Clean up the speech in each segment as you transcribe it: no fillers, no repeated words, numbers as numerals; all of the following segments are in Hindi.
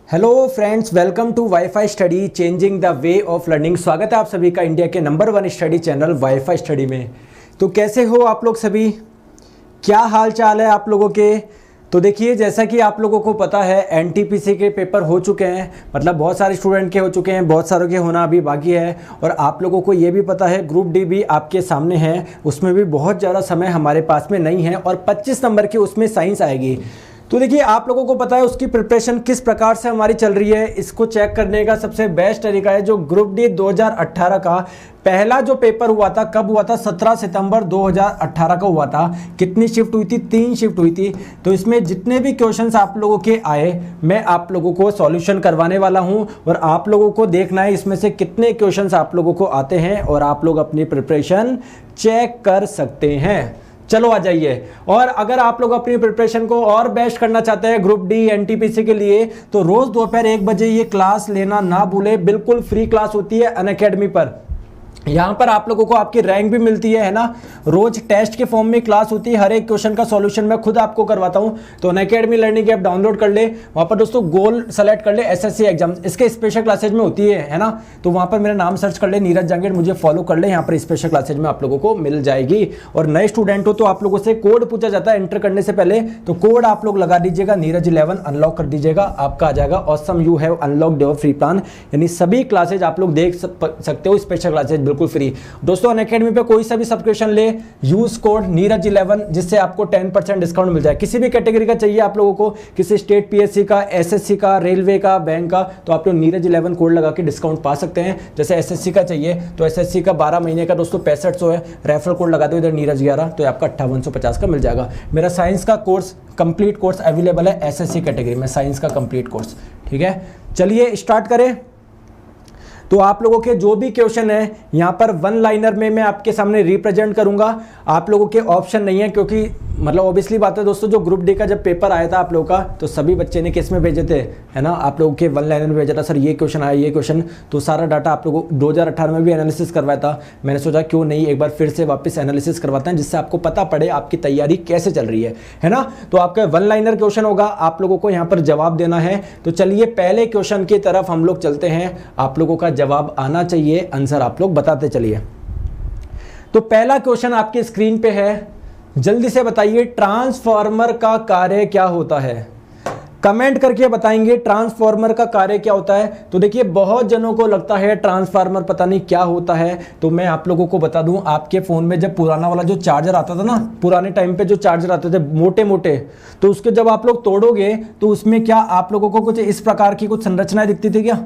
Hello friends, welcome to wifi study changing the way of learning. स्वागत है आप सभी का इंडिया के number 1 study channel wifi study में। तो कैसे हो आप लोग सभी, क्या हाल चाल है आप लोगों के। तो देखिए, जैसा कि आप लोगों को पता है एनटीपीसी के पेपर हो चुके हैं, मतलब बहुत सारे स्टूडेंट के हो चुके हैं, बहुत सारों के होना अभी बाकी है। और आप लोगों को ये भी पता है ग्रुप डी भी आपके सामने है, उसमें भी बहुत ज़्यादा समय हमारे पास में नहीं है और 25 नंबर की उसमें साइंस आएगी। तो देखिए, आप लोगों को पता है उसकी प्रिपरेशन किस प्रकार से हमारी चल रही है। इसको चेक करने का सबसे बेस्ट तरीका है जो ग्रुप डी 2018 का पहला जो पेपर हुआ था, कब हुआ था, 17 सितंबर 2018 को हुआ था। कितनी शिफ्ट हुई थी? 3 शिफ्ट हुई थी। तो इसमें जितने भी क्वेश्चंस आप लोगों के आए, मैं आप लोगों को सॉल्यूशन करवाने वाला हूं और आप लोगों को देखना है इसमें से कितने क्वेश्चंस आप लोगों को आते हैं और आप लोग अपनी प्रिपरेशन चेक कर सकते हैं। चलो आ जाइए। और अगर आप लोग अपनी प्रिपरेशन को और बेस्ट करना चाहते हैं ग्रुप डी एनटीपीसी के लिए, तो रोज दोपहर 1 बजे ये क्लास लेना ना भूले। बिल्कुल फ्री क्लास होती है अनअकैडमी पर। यहाँ पर आप लोगों को आपकी रैंक भी मिलती है ना। रोज टेस्ट के फॉर्म में क्लास होती है, हर एक क्वेश्चन का सॉल्यूशन मैं खुद आपको करवाता हूँ। तो अनअकैडमी लर्निंग ऐप डाउनलोड कर ले, वहाँ पर दोस्तों गोल सेलेक्ट कर ले, एसएससी एग्जाम इसके स्पेशल क्लासेज में होती है ना। तो वहाँ पर मेरा नाम सर्च कर ले, नीरज जांगेड़, मुझे फॉलो कर ले। यहाँ पर स्पेशल क्लासेज में आप लोगों को मिल जाएगी। और नए स्टूडेंट हो तो आप लोगों से कोड पूछा जाता है एंटर करने से पहले, तो कोड आप लोग लगा दीजिएगा नीरज 11, अनलॉक कर दीजिएगा, आपका आ जाएगा awesome you have unlocked your free plan. यानी सभी क्लासेज आप लोग देख सकते हो, स्पेशल क्लासेज बिल्कुल फ्री। दोस्तों अनअकैडमी पे कोई सा भी सब्सक्रिप्शन ले, यूज कोड नीरज 11 जिससे आपको 10% डिस्काउंट मिल जाए। किसी भी कैटेगरी का चाहिए आप लोगों को, किसी स्टेट पीएससी का, एसएससी का, रेलवे का, बैंक का, तो आप लोग नीरज 11 कोड लगा के डिस्काउंट पा सकते हैं। जैसे एसएससी का चाहिए तो एसएससी का 12 महीने का दोस्तों 6500 है, रेफरल कोड लगा दो इधर नीरज 11 तो आपका 5850 का मिल जाएगा। मेरा साइंस का कोर्स कंप्लीट कोर्स अवेलेबल है एसएससी कैटेगरी में, साइंस का कंप्लीट कोर्स। ठीक है, चलिए स्टार्ट करें। तो आप लोगों के जो भी क्वेश्चन है यहाँ पर वन लाइनर में मैं आपके सामने रिप्रेजेंट करूंगा। आप लोगों के ऑप्शन नहीं है, क्योंकि मतलब ऑब्वियसली बात है दोस्तों, जो ग्रुप डी का जब पेपर आया था आप लोगों का, तो सभी बच्चे ने किस में भेजे थे, है ना, आप लोगों के वन लाइनर में भेजा था, सर ये क्वेश्चन आया, ये क्वेश्चन। तो सारा डाटा आप लोगों को 2018 में भी एनालिसिस करवाया था। मैंने सोचा क्यों नहीं एक बार फिर से वापस एनालिसिस करवाते हैं, जिससे आपको पता पड़े आपकी तैयारी कैसे चल रही है ना। तो आपका वन लाइनर क्वेश्चन होगा, आप लोगों को यहाँ पर जवाब देना है। तो चलिए पहले क्वेश्चन की तरफ हम लोग चलते हैं। आप लोगों का जवाब आना चाहिए, आंसर आप लोग बताते चलिए। तो पहला क्वेश्चन आपकी स्क्रीन पे है, जल्दी से बताइए ट्रांसफार्मर का कार्य क्या होता है। कमेंट करके बताएंगे ट्रांसफार्मर का कार्य क्या होता है। तो देखिए, बहुत जनों को लगता है ट्रांसफार्मर पता नहीं क्या होता है। तो मैं आप लोगों को बता दूं, आपके फोन में जब पुराना वाला जो चार्जर आता था ना, पुराने टाइम पे जो चार्जर आते थे मोटे मोटे, तो उसके जब आप लोग तोड़ोगे तो उसमें क्या आप लोगों को कुछ इस प्रकार की कुछ संरचनाएं दिखती थी क्या?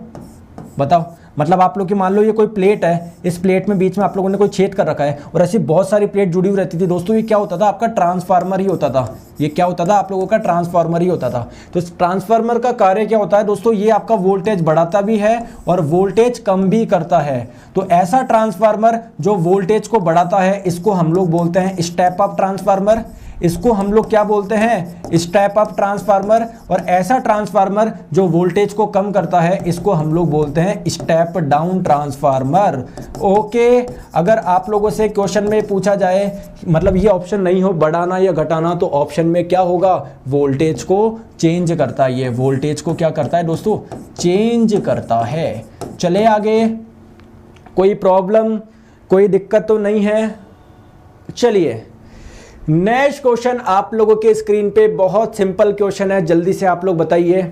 बताओ। मतलब आप लोग की मान लो ये कोई प्लेट है, इस प्लेट में बीच में आप लोगों ने कोई छेद कर रखा है और ऐसी बहुत सारी प्लेट जुड़ी हुई रहती थी। दोस्तों ये क्या होता था? आपका ट्रांसफार्मर ही होता था। ये क्या होता था? आप लोगों का ट्रांसफार्मर ही होता था। तो इस ट्रांसफार्मर का कार्य क्या होता है दोस्तों? ये आपका वोल्टेज बढ़ाता भी है और वोल्टेज कम भी करता है। तो ऐसा ट्रांसफार्मर जो वोल्टेज को बढ़ाता है, इसको हम लोग बोलते हैं स्टेप अप ट्रांसफार्मर। इसको हम लोग क्या बोलते हैं? Step up transformer. और ऐसा ट्रांसफार्मर जो वोल्टेज को कम करता है, इसको हम लोग बोलते हैं स्टेप डाउन ट्रांसफार्मर। ओके, अगर आप लोगों से क्वेश्चन में पूछा जाए, मतलब ये ऑप्शन नहीं हो बढ़ाना या घटाना, तो ऑप्शन में क्या होगा? वोल्टेज को चेंज करता है। ये वोल्टेज को क्या करता है दोस्तों? चेंज करता है। चले आगे, कोई प्रॉब्लम, कोई दिक्कत तो नहीं है? चलिए नेक्स्ट क्वेश्चन आप लोगों के स्क्रीन पे बहुत सिंपल क्वेश्चन है, जल्दी से आप लोग बताइए।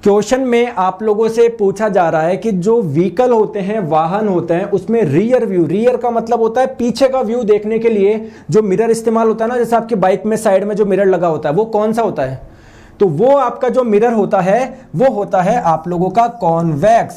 क्वेश्चन में आप लोगों से पूछा जा रहा है कि जो व्हीकल होते हैं, वाहन होते हैं, उसमें रियर व्यू, रियर का मतलब होता है पीछे का व्यू देखने के लिए जो मिरर इस्तेमाल होता है ना, जैसे आपकी बाइक में साइड में जो मिरर लगा होता है, वो कौन सा होता है? तो वो आपका जो मिरर होता है वो होता है आप लोगों का कॉन्वेक्स,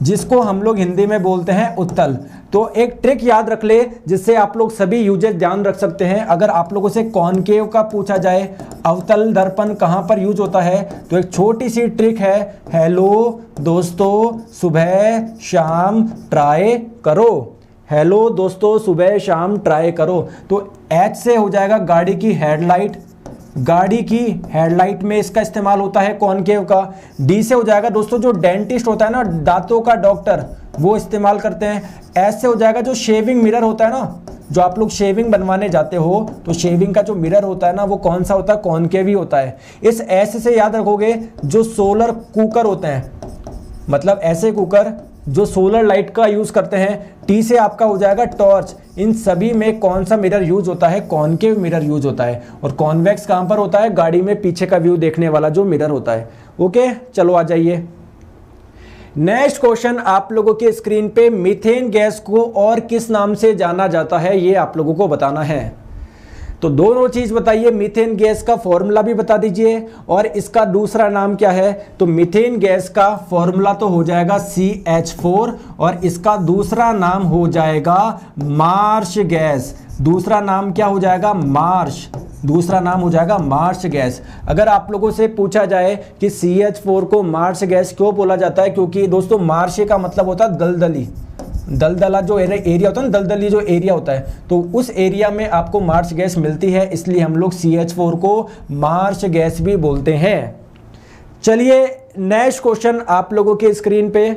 जिसको हम लोग हिंदी में बोलते हैं उत्तल। तो एक ट्रिक याद रख ले जिससे आप लोग सभी यूजेस ध्यान रख सकते हैं। अगर आप लोगों से कॉनकेव का पूछा जाए, अवतल दर्पण कहां पर यूज होता है, तो एक छोटी सी ट्रिक है, हेलो दोस्तों सुबह शाम ट्राई करो। हेलो दोस्तों सुबह शाम ट्राई करो। तो एच से हो जाएगा गाड़ी की हेडलाइट, गाड़ी की हेडलाइट में इसका इस्तेमाल होता है कॉनकेव का। डी से हो जाएगा दोस्तों जो डेंटिस्ट होता है ना, दांतों का डॉक्टर, वो इस्तेमाल करते हैं। एस से हो जाएगा जो शेविंग मिरर होता है ना, जो आप लोग शेविंग बनवाने जाते हो तो शेविंग का जो मिरर होता है ना वो कौन सा होता है, कॉनकेव ही होता है। इस एस से याद रखोगे जो सोलर कुकर होते हैं, मतलब ऐसे कुकर जो सोलर लाइट का यूज करते हैं। टी से आपका हो जाएगा टॉर्च। इन सभी में कौन सा मिरर यूज होता है, कॉनकेव मिरर यूज होता है। और कॉन्वेक्स कहां पर होता है, गाड़ी में पीछे का व्यू देखने वाला जो मिरर होता है। ओके, चलो आ जाइए नेक्स्ट क्वेश्चन। आप लोगों के स्क्रीन पे मीथेन गैस को और किस नाम से जाना जाता है, ये आप लोगों को बताना है। तो दोनों चीज बताइए, मीथेन गैस का फॉर्मूला भी बता दीजिए और इसका दूसरा नाम क्या है। तो मीथेन गैस का फॉर्मूला तो हो जाएगा CH4 और इसका दूसरा नाम हो जाएगा मार्श गैस। दूसरा नाम क्या हो जाएगा, मार्श। दूसरा नाम हो जाएगा मार्श गैस। अगर आप लोगों से पूछा जाए कि CH4 को मार्श गैस क्यों बोला जाता है, क्योंकि दोस्तों मार्श का मतलब होता है दलदली, दलदला जो एरिया होता है ना, दलदली जो एरिया होता है, तो उस एरिया में आपको मार्श गैस मिलती है, इसलिए हम लोग CH4 को मार्श गैस भी बोलते हैं। चलिए नेक्स्ट क्वेश्चन आप लोगों के स्क्रीन पे।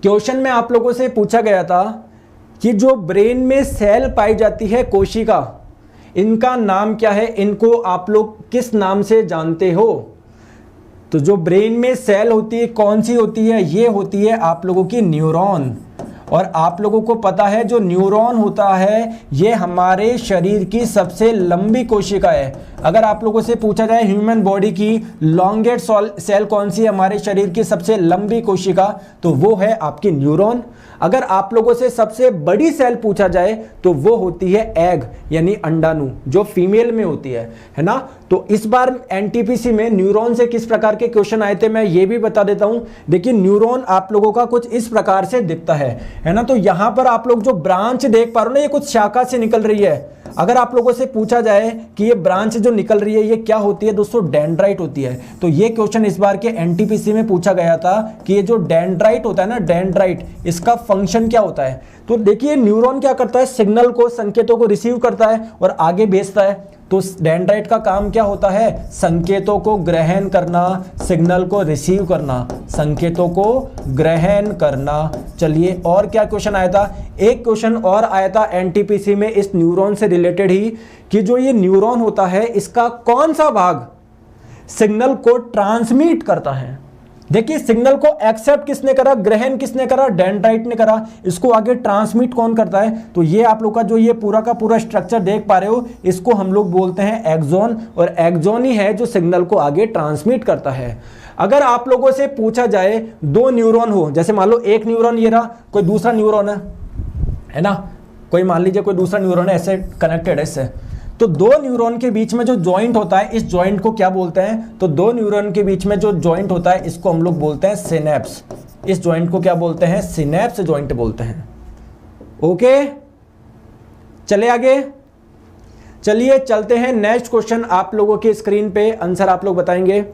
क्वेश्चन में आप लोगों से पूछा गया था कि जो ब्रेन में सेल पाई जाती है कोशिका, इनका नाम क्या है, इनको आप लोग किस नाम से जानते हो। तो जो ब्रेन में सेल होती है कौन सी होती है, ये होती है आप लोगों की न्यूरॉन। और आप लोगों को पता है जो न्यूरॉन होता है ये हमारे शरीर की सबसे लंबी कोशिका है। अगर आप लोगों से पूछा जाए ह्यूमन बॉडी की लॉन्गेस्ट सेल कौन सी है, हमारे शरीर की सबसे लंबी कोशिका, तो वो है आपकी न्यूरॉन। अगर आप लोगों से सबसे बड़ी सेल पूछा जाए तो वो होती है एग, यानी अंडाणु, जो फीमेल में होती है ना। तो इस बार एनटीपीसी में न्यूरॉन से किस प्रकार के क्वेश्चन आए थे मैं ये भी बता देता हूं। देखिए न्यूरॉन आप लोगों का कुछ इस प्रकार से दिखता है ना। तो यहां पर आप लोग जो ब्रांच देख पा रहे हो ना, ये कुछ शाखा से निकल रही है। अगर आप लोगों से पूछा जाए कि ये ब्रांच जो निकल रही है ये क्या होती है, दोस्तों डेंड्राइट होती है। तो ये क्वेश्चन इस बार के एनटीपीसी में पूछा गया था कि ये जो डेंड्राइट होता है ना, डेंड्राइट, इसका फंक्शन क्या होता है। तो देखिए न्यूरॉन क्या करता है, सिग्नल को, संकेतों को रिसीव करता है और आगे भेजता है। तो डेंड्राइट का काम क्या होता है, संकेतों को ग्रहण करना, सिग्नल को रिसीव करना, संकेतों को ग्रहण करना। चलिए और क्या क्वेश्चन आया था, एक क्वेश्चन और आया था एनटीपीसी में इस न्यूरॉन से रिलेटेड ही, कि जो ये न्यूरॉन होता है इसका कौन सा भाग सिग्नल को ट्रांसमिट करता है। देखिए सिग्नल को एक्सेप्ट किसने करा, ग्रहण किसने करा, डेंड्राइट ने करा। इसको आगे ट्रांसमिट कौन करता है, तो ये आप लोग का जो ये पूरा का पूरा स्ट्रक्चर देख पा रहे हो, इसको हम लोग बोलते हैं एक्सॉन। और एक्सॉन ही है जो सिग्नल को आगे ट्रांसमिट करता है। अगर आप लोगों से पूछा जाए दो न्यूरॉन हो, जैसे मान लो एक न्यूरॉन ये रहा, कोई दूसरा न्यूरॉन है ना, कोई मान लीजिए कोई दूसरा न्यूरॉन है, ऐसे कनेक्टेड है इससे, तो दो न्यूरॉन के बीच में जो जॉइंट होता है, इस जॉइंट को क्या बोलते हैं, तो दो न्यूरॉन के बीच में जो जॉइंट होता है इसको हम लोग बोलते हैं सिनेप्स। इस जॉइंट को क्या बोलते हैं, सिनेप्स जॉइंट बोलते हैं। ओके चले आगे, चलिए चलते हैं नेक्स्ट क्वेश्चन। आप लोगों के स्क्रीन पे आंसर आप लोग बताएंगे।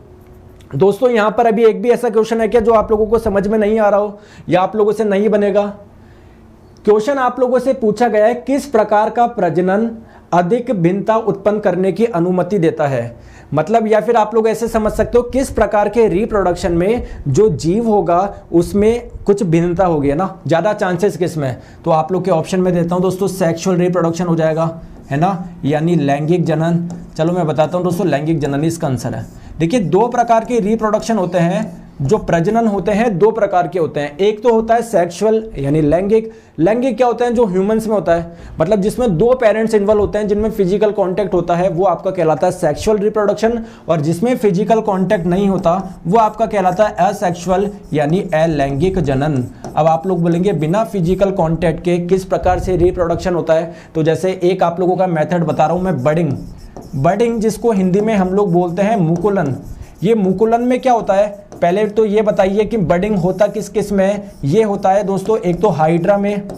दोस्तों यहां पर अभी एक भी ऐसा क्वेश्चन है क्या जो आप लोगों को समझ में नहीं आ रहा हो या आप लोगों से नहीं बनेगा। क्वेश्चन आप लोगों से पूछा गया है किस प्रकार का प्रजनन अधिक भिन्नता उत्पन्न करने की अनुमति देता है। मतलब या फिर आप लोग ऐसे समझ सकते हो किस प्रकार के रिप्रोडक्शन में जो जीव होगा उसमें कुछ भिन्नता होगी, है ना, ज्यादा चांसेस किस में। तो आप लोग के ऑप्शन में देता हूं दोस्तों, सेक्सुअल रिप्रोडक्शन हो जाएगा, है ना, यानी लैंगिक जनन। चलो मैं बताता हूं दोस्तों, लैंगिक जनन इसका आंसर है। देखिए दो प्रकार के रिप्रोडक्शन होते हैं, जो प्रजनन होते हैं दो प्रकार के होते हैं। एक तो होता है सेक्सुअल यानी लैंगिक। लैंगिक क्या होता है, जो ह्यूमंस में होता है, मतलब जिसमें दो पेरेंट्स इन्वॉल्व होते हैं, जिनमें फिजिकल कांटेक्ट होता है, वो आपका कहलाता है सेक्सुअल रिप्रोडक्शन। और जिसमें फिजिकल कांटेक्ट नहीं होता वो आपका कहलाता है असेक्सुअल यानी अलैंगिक जनन। अब आप लोग बोलेंगे बिना फिजिकल कांटेक्ट के किस प्रकार से रिप्रोडक्शन होता है, तो जैसे एक आप लोगों का मेथड बता रहा हूं मैं, बडिंग। बडिंग जिसको हिंदी में हम लोग बोलते हैं मुकुलन। ये मुकुलन में क्या होता है, पहले तो ये बताइए कि बडिंग होता किस किस में। ये होता है दोस्तों एक तो हाइड्रा में,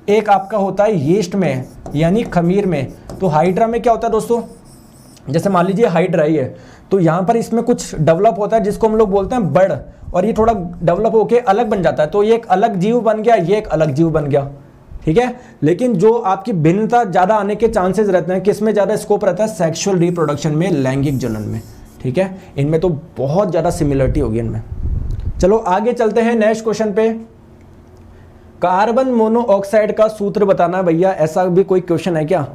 एक आपका होता है यीस्ट में यानी खमीर में। तो हाइड्रा में क्या होता है दोस्तों, जैसे मान लीजिए हाइड्रा ही है, तो यहाँ पर इसमें कुछ डेवलप होता है जिसको हम लोग बोलते हैं बड़, और ये थोड़ा डेवलप होके अलग बन जाता है। तो ये एक अलग जीव बन गया, ये एक अलग जीव बन गया, ठीक है। लेकिन जो आपकी भिन्नता ज़्यादा आने के चांसेस रहते हैं, किस में ज़्यादा स्कोप रहता है, सेक्सुअल रिप्रोडक्शन में, लैंगिक जनन में, ठीक है। इनमें तो बहुत ज़्यादा सिमिलरिटी होगी इनमें। चलो आगे चलते हैं नेक्स्ट क्वेश्चन पे। कार्बन मोनोऑक्साइड का सूत्र बताना है भैया, ऐसा भी कोई क्वेश्चन है क्या?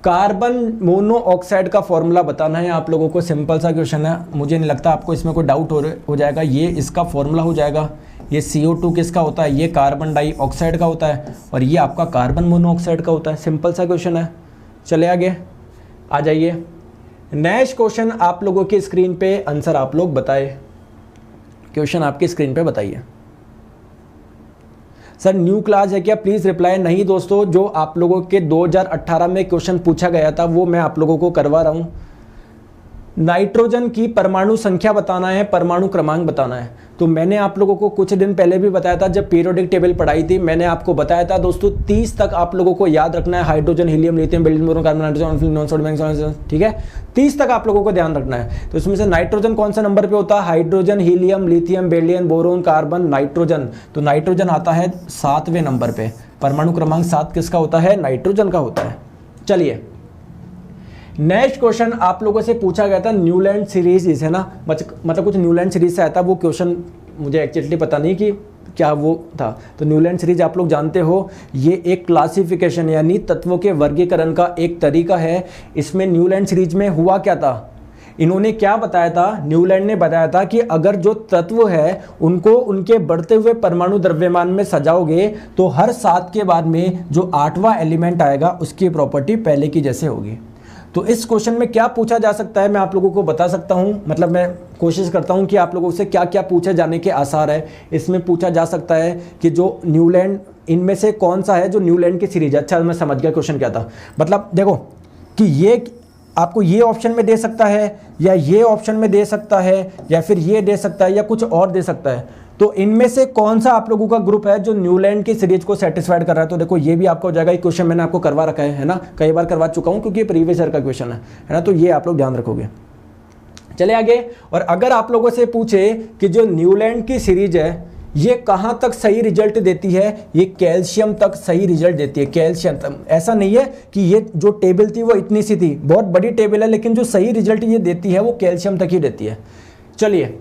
कार्बन मोनोऑक्साइड का फॉर्मूला बताना है आप लोगों को, सिंपल सा क्वेश्चन है, मुझे नहीं लगता आपको इसमें कोई डाउट हो जाएगा। ये इसका फॉर्मूला हो जाएगा, ये CO2 किसका होता है, ये कार्बन डाइऑक्साइड का होता है, और ये आपका कार्बन मोनोऑक्साइड का होता है। सिंपल सा क्वेश्चन है। चले आगे आ जाइए। नेक्स्ट क्वेश्चन आप लोगों की स्क्रीन पे, आंसर आप लोग बताए। क्वेश्चन आपकी स्क्रीन पे बताइए। सर न्यू क्लास है क्या, प्लीज रिप्लाई। नहीं दोस्तों, जो आप लोगों के 2018 में क्वेश्चन पूछा गया था वो मैं आप लोगों को करवा रहा हूं। नाइट्रोजन की परमाणु संख्या बताना है, परमाणु क्रमांक बताना है। तो मैंने आप लोगों को कुछ दिन पहले भी बताया था, जब पीरियोडिक टेबल पढ़ाई थी, मैंने आपको बताया था दोस्तों 30 तक आप लोगों को याद रखना है। Hydrogen, helium, lithium, beryllium, boron, carbon, nitrogen, non sodium, ठीक है, 30 तक आप लोगों को ध्यान रखना है। तो इसमें से नाइट्रोजन कौन सा नंबर पे होता है, hydrogen, helium, lithium, beryllium, boron, carbon, nitrogen. तो नाइट्रोजन आता है 7वें नंबर पे। परमाणु क्रमांक 7 किसका होता है, नाइट्रोजन का होता है। चलिए नेक्स्ट क्वेश्चन आप लोगों से पूछा गया था, न्यूलैंड सीरीज है ना, मतलब कुछ न्यूलैंड सीरीज से आया था वो क्वेश्चन, मुझे एक्चुअली पता नहीं कि क्या वो था। तो न्यूलैंड सीरीज आप लोग जानते हो, ये एक क्लासिफिकेशन यानी तत्वों के वर्गीकरण का एक तरीका है। इसमें न्यूलैंड सीरीज में हुआ क्या था, इन्होंने क्या बताया था, न्यूलैंड ने बताया था कि अगर जो तत्व है उनको उनके बढ़ते हुए परमाणु द्रव्यमान में सजाओगे तो हर 7 के बाद में जो 8वां एलिमेंट आएगा उसकी प्रॉपर्टी पहले की जैसे होगी। तो इस क्वेश्चन में क्या पूछा जा सकता है मैं आप लोगों को बता सकता हूं, मतलब मैं कोशिश करता हूं कि आप लोगों से क्या क्या पूछे जाने के आसार है। इसमें पूछा जा सकता है कि जो न्यूलैंड, इनमें से कौन सा है जो न्यूलैंड की सीरीज है। अच्छा मैं समझ गया क्वेश्चन क्या था, मतलब देखो कि ये आपको ये ऑप्शन में दे सकता है या ये ऑप्शन में दे सकता है या फिर ये दे सकता है या कुछ और दे सकता है। तो इनमें से कौन सा आप लोगों का ग्रुप है जो न्यूलैंड की सीरीज को सेटिस्फाइड कर रहा है। तो देखो ये भी आपका हो जाएगा, ये क्वेश्चन मैंने आपको करवा रखा है ना, कई बार करवा चुका हूं क्योंकि ये प्रीवियस ईयर का क्वेश्चन है ना, तो ये आप लोग ध्यान रखोगे। चले आगे। और अगर आप लोगों से पूछे कि जो न्यूलैंड की सीरीज है ये कहां तक सही रिजल्ट देती है, ये कैल्शियम तक सही रिजल्ट देती है, कैल्शियम तक। ऐसा नहीं है कि ये जो टेबल थी वो इतनी सी थी, बहुत बड़ी टेबल है, लेकिन जो सही रिजल्ट ये देती है वो कैल्शियम तक ही देती है। चलिए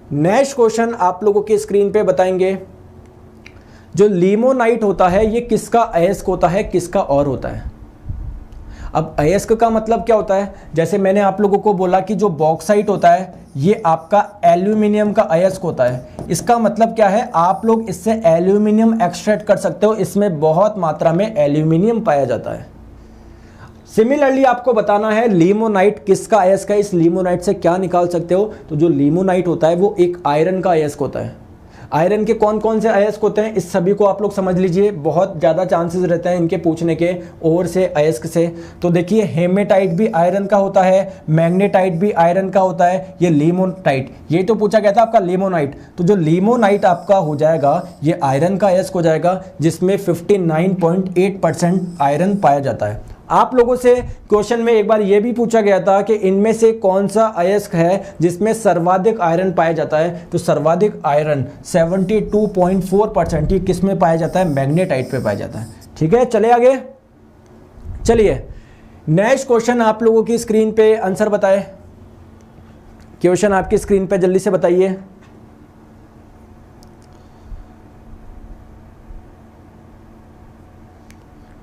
नेक्स्ट क्वेश्चन आप लोगों की स्क्रीन पे बताएंगे, जो लिमोनाइट होता है ये किसका अयस्क होता है, किसका और होता है। अब अयस्क का मतलब क्या होता है, जैसे मैंने आप लोगों को बोला कि जो बॉक्साइट होता है ये आपका एल्यूमिनियम का अयस्क होता है। इसका मतलब क्या है, आप लोग इससे एल्यूमिनियम एक्सट्रैक्ट कर सकते हो, इसमें बहुत मात्रा में एल्यूमिनियम पाया जाता है। सिमिलरली आपको बताना है लिमोनाइट किसका अयस्क है, इस लिमोनाइट से क्या निकाल सकते हो। तो जो लिमोनाइट होता है वो एक आयरन का अयस्क होता है। आयरन के कौन कौन से अयस्क होते हैं इस सभी को आप लोग समझ लीजिए, बहुत ज़्यादा चांसेस रहते हैं इनके पूछने के और से अयस्क से। तो देखिए हेमेटाइट भी आयरन का होता है, मैग्नेटाइट भी आयरन का होता है, ये लिमोनाइट, ये तो पूछा गया था आपका लिमोनाइट। तो जो लिमोनाइट आपका हो जाएगा ये आयरन का अयस्क हो जाएगा, जिसमें 59.8% आयरन पाया जाता है। आप लोगों से क्वेश्चन में एक बार यह भी पूछा गया था कि इनमें से कौन सा अयस्क है जिसमें सर्वाधिक आयरन पाया जाता है। तो सर्वाधिक आयरन 72.4% किस में पाया जाता है, मैग्नेटाइट पे पाया जाता है। ठीक है चले आगे। चलिए नेक्स्ट क्वेश्चन आप लोगों की स्क्रीन पे आंसर बताए। क्वेश्चन आपकी स्क्रीन पे जल्दी से बताइए।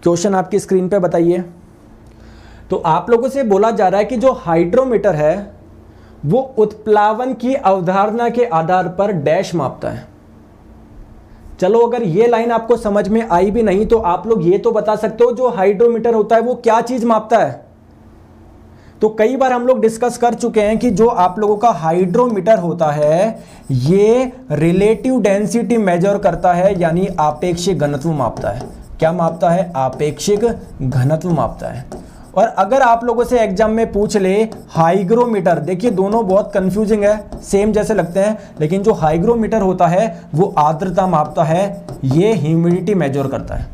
क्वेश्चन आपकी स्क्रीन पे बताइए। तो आप लोगों से बोला जा रहा है कि जो हाइड्रोमीटर है वो उत्प्लावन की अवधारणा के आधार पर डैश मापता है। चलो अगर ये लाइन आपको समझ में आई भी नहीं तो आप लोग ये तो बता सकते हो जो हाइड्रोमीटर होता है वो क्या चीज मापता है। तो कई बार हम लोग डिस्कस कर चुके हैं कि जो आप लोगों का हाइड्रोमीटर होता है ये रिलेटिव डेंसिटी मेजर करता है, यानी आपेक्षिक घनत्व मापता है। क्या मापता है, आपेक्षिक घनत्व मापता है। और अगर आप लोगों से एग्जाम में पूछ ले हाइग्रोमीटर, देखिए दोनों बहुत कंफ्यूजिंग है, सेम जैसे लगते हैं, लेकिन जो हाइग्रोमीटर होता है वो आर्द्रता मापता है, ये ह्यूमिडिटी मेजर करता है।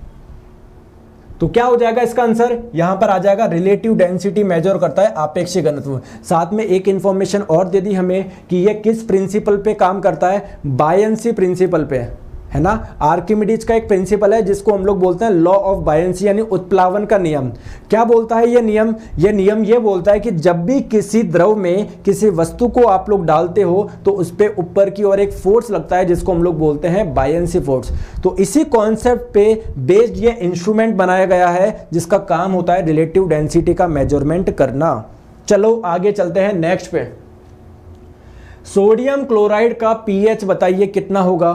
तो क्या हो जाएगा इसका आंसर, यहां पर आ जाएगा रिलेटिव डेंसिटी मेजर करता है, आपेक्षिक घनत्व। साथ में एक इंफॉर्मेशन और दे दी हमें कि ये किस प्रिंसिपल पे काम करता है, बायंसी प्रिंसिपल पे। है ना। आर्किमिडीज का एक प्रिंसिपल है जिसको हम लोग बोलते हैं लॉ ऑफ बायनेंसी यानी उत्प्लावन का नियम। क्या बोलता है ये नियम? ये नियम ये बोलता है कि जब भी किसी द्रव में किसी वस्तु को आप लोग डालते हो तो उस पर ऊपर की ओर एक फोर्स लगता है जिसको हम लोग बोलते हैं बायनेंसी फोर्स। तो इसी कॉन्सेप्ट पे बेस्ड ये इंस्ट्रूमेंट बनाया गया है जिसका काम होता है रिलेटिव डेंसिटी का मेजरमेंट करना। चलो आगे चलते हैं नेक्स्ट पे। सोडियम क्लोराइड का पीएच बताइए कितना होगा?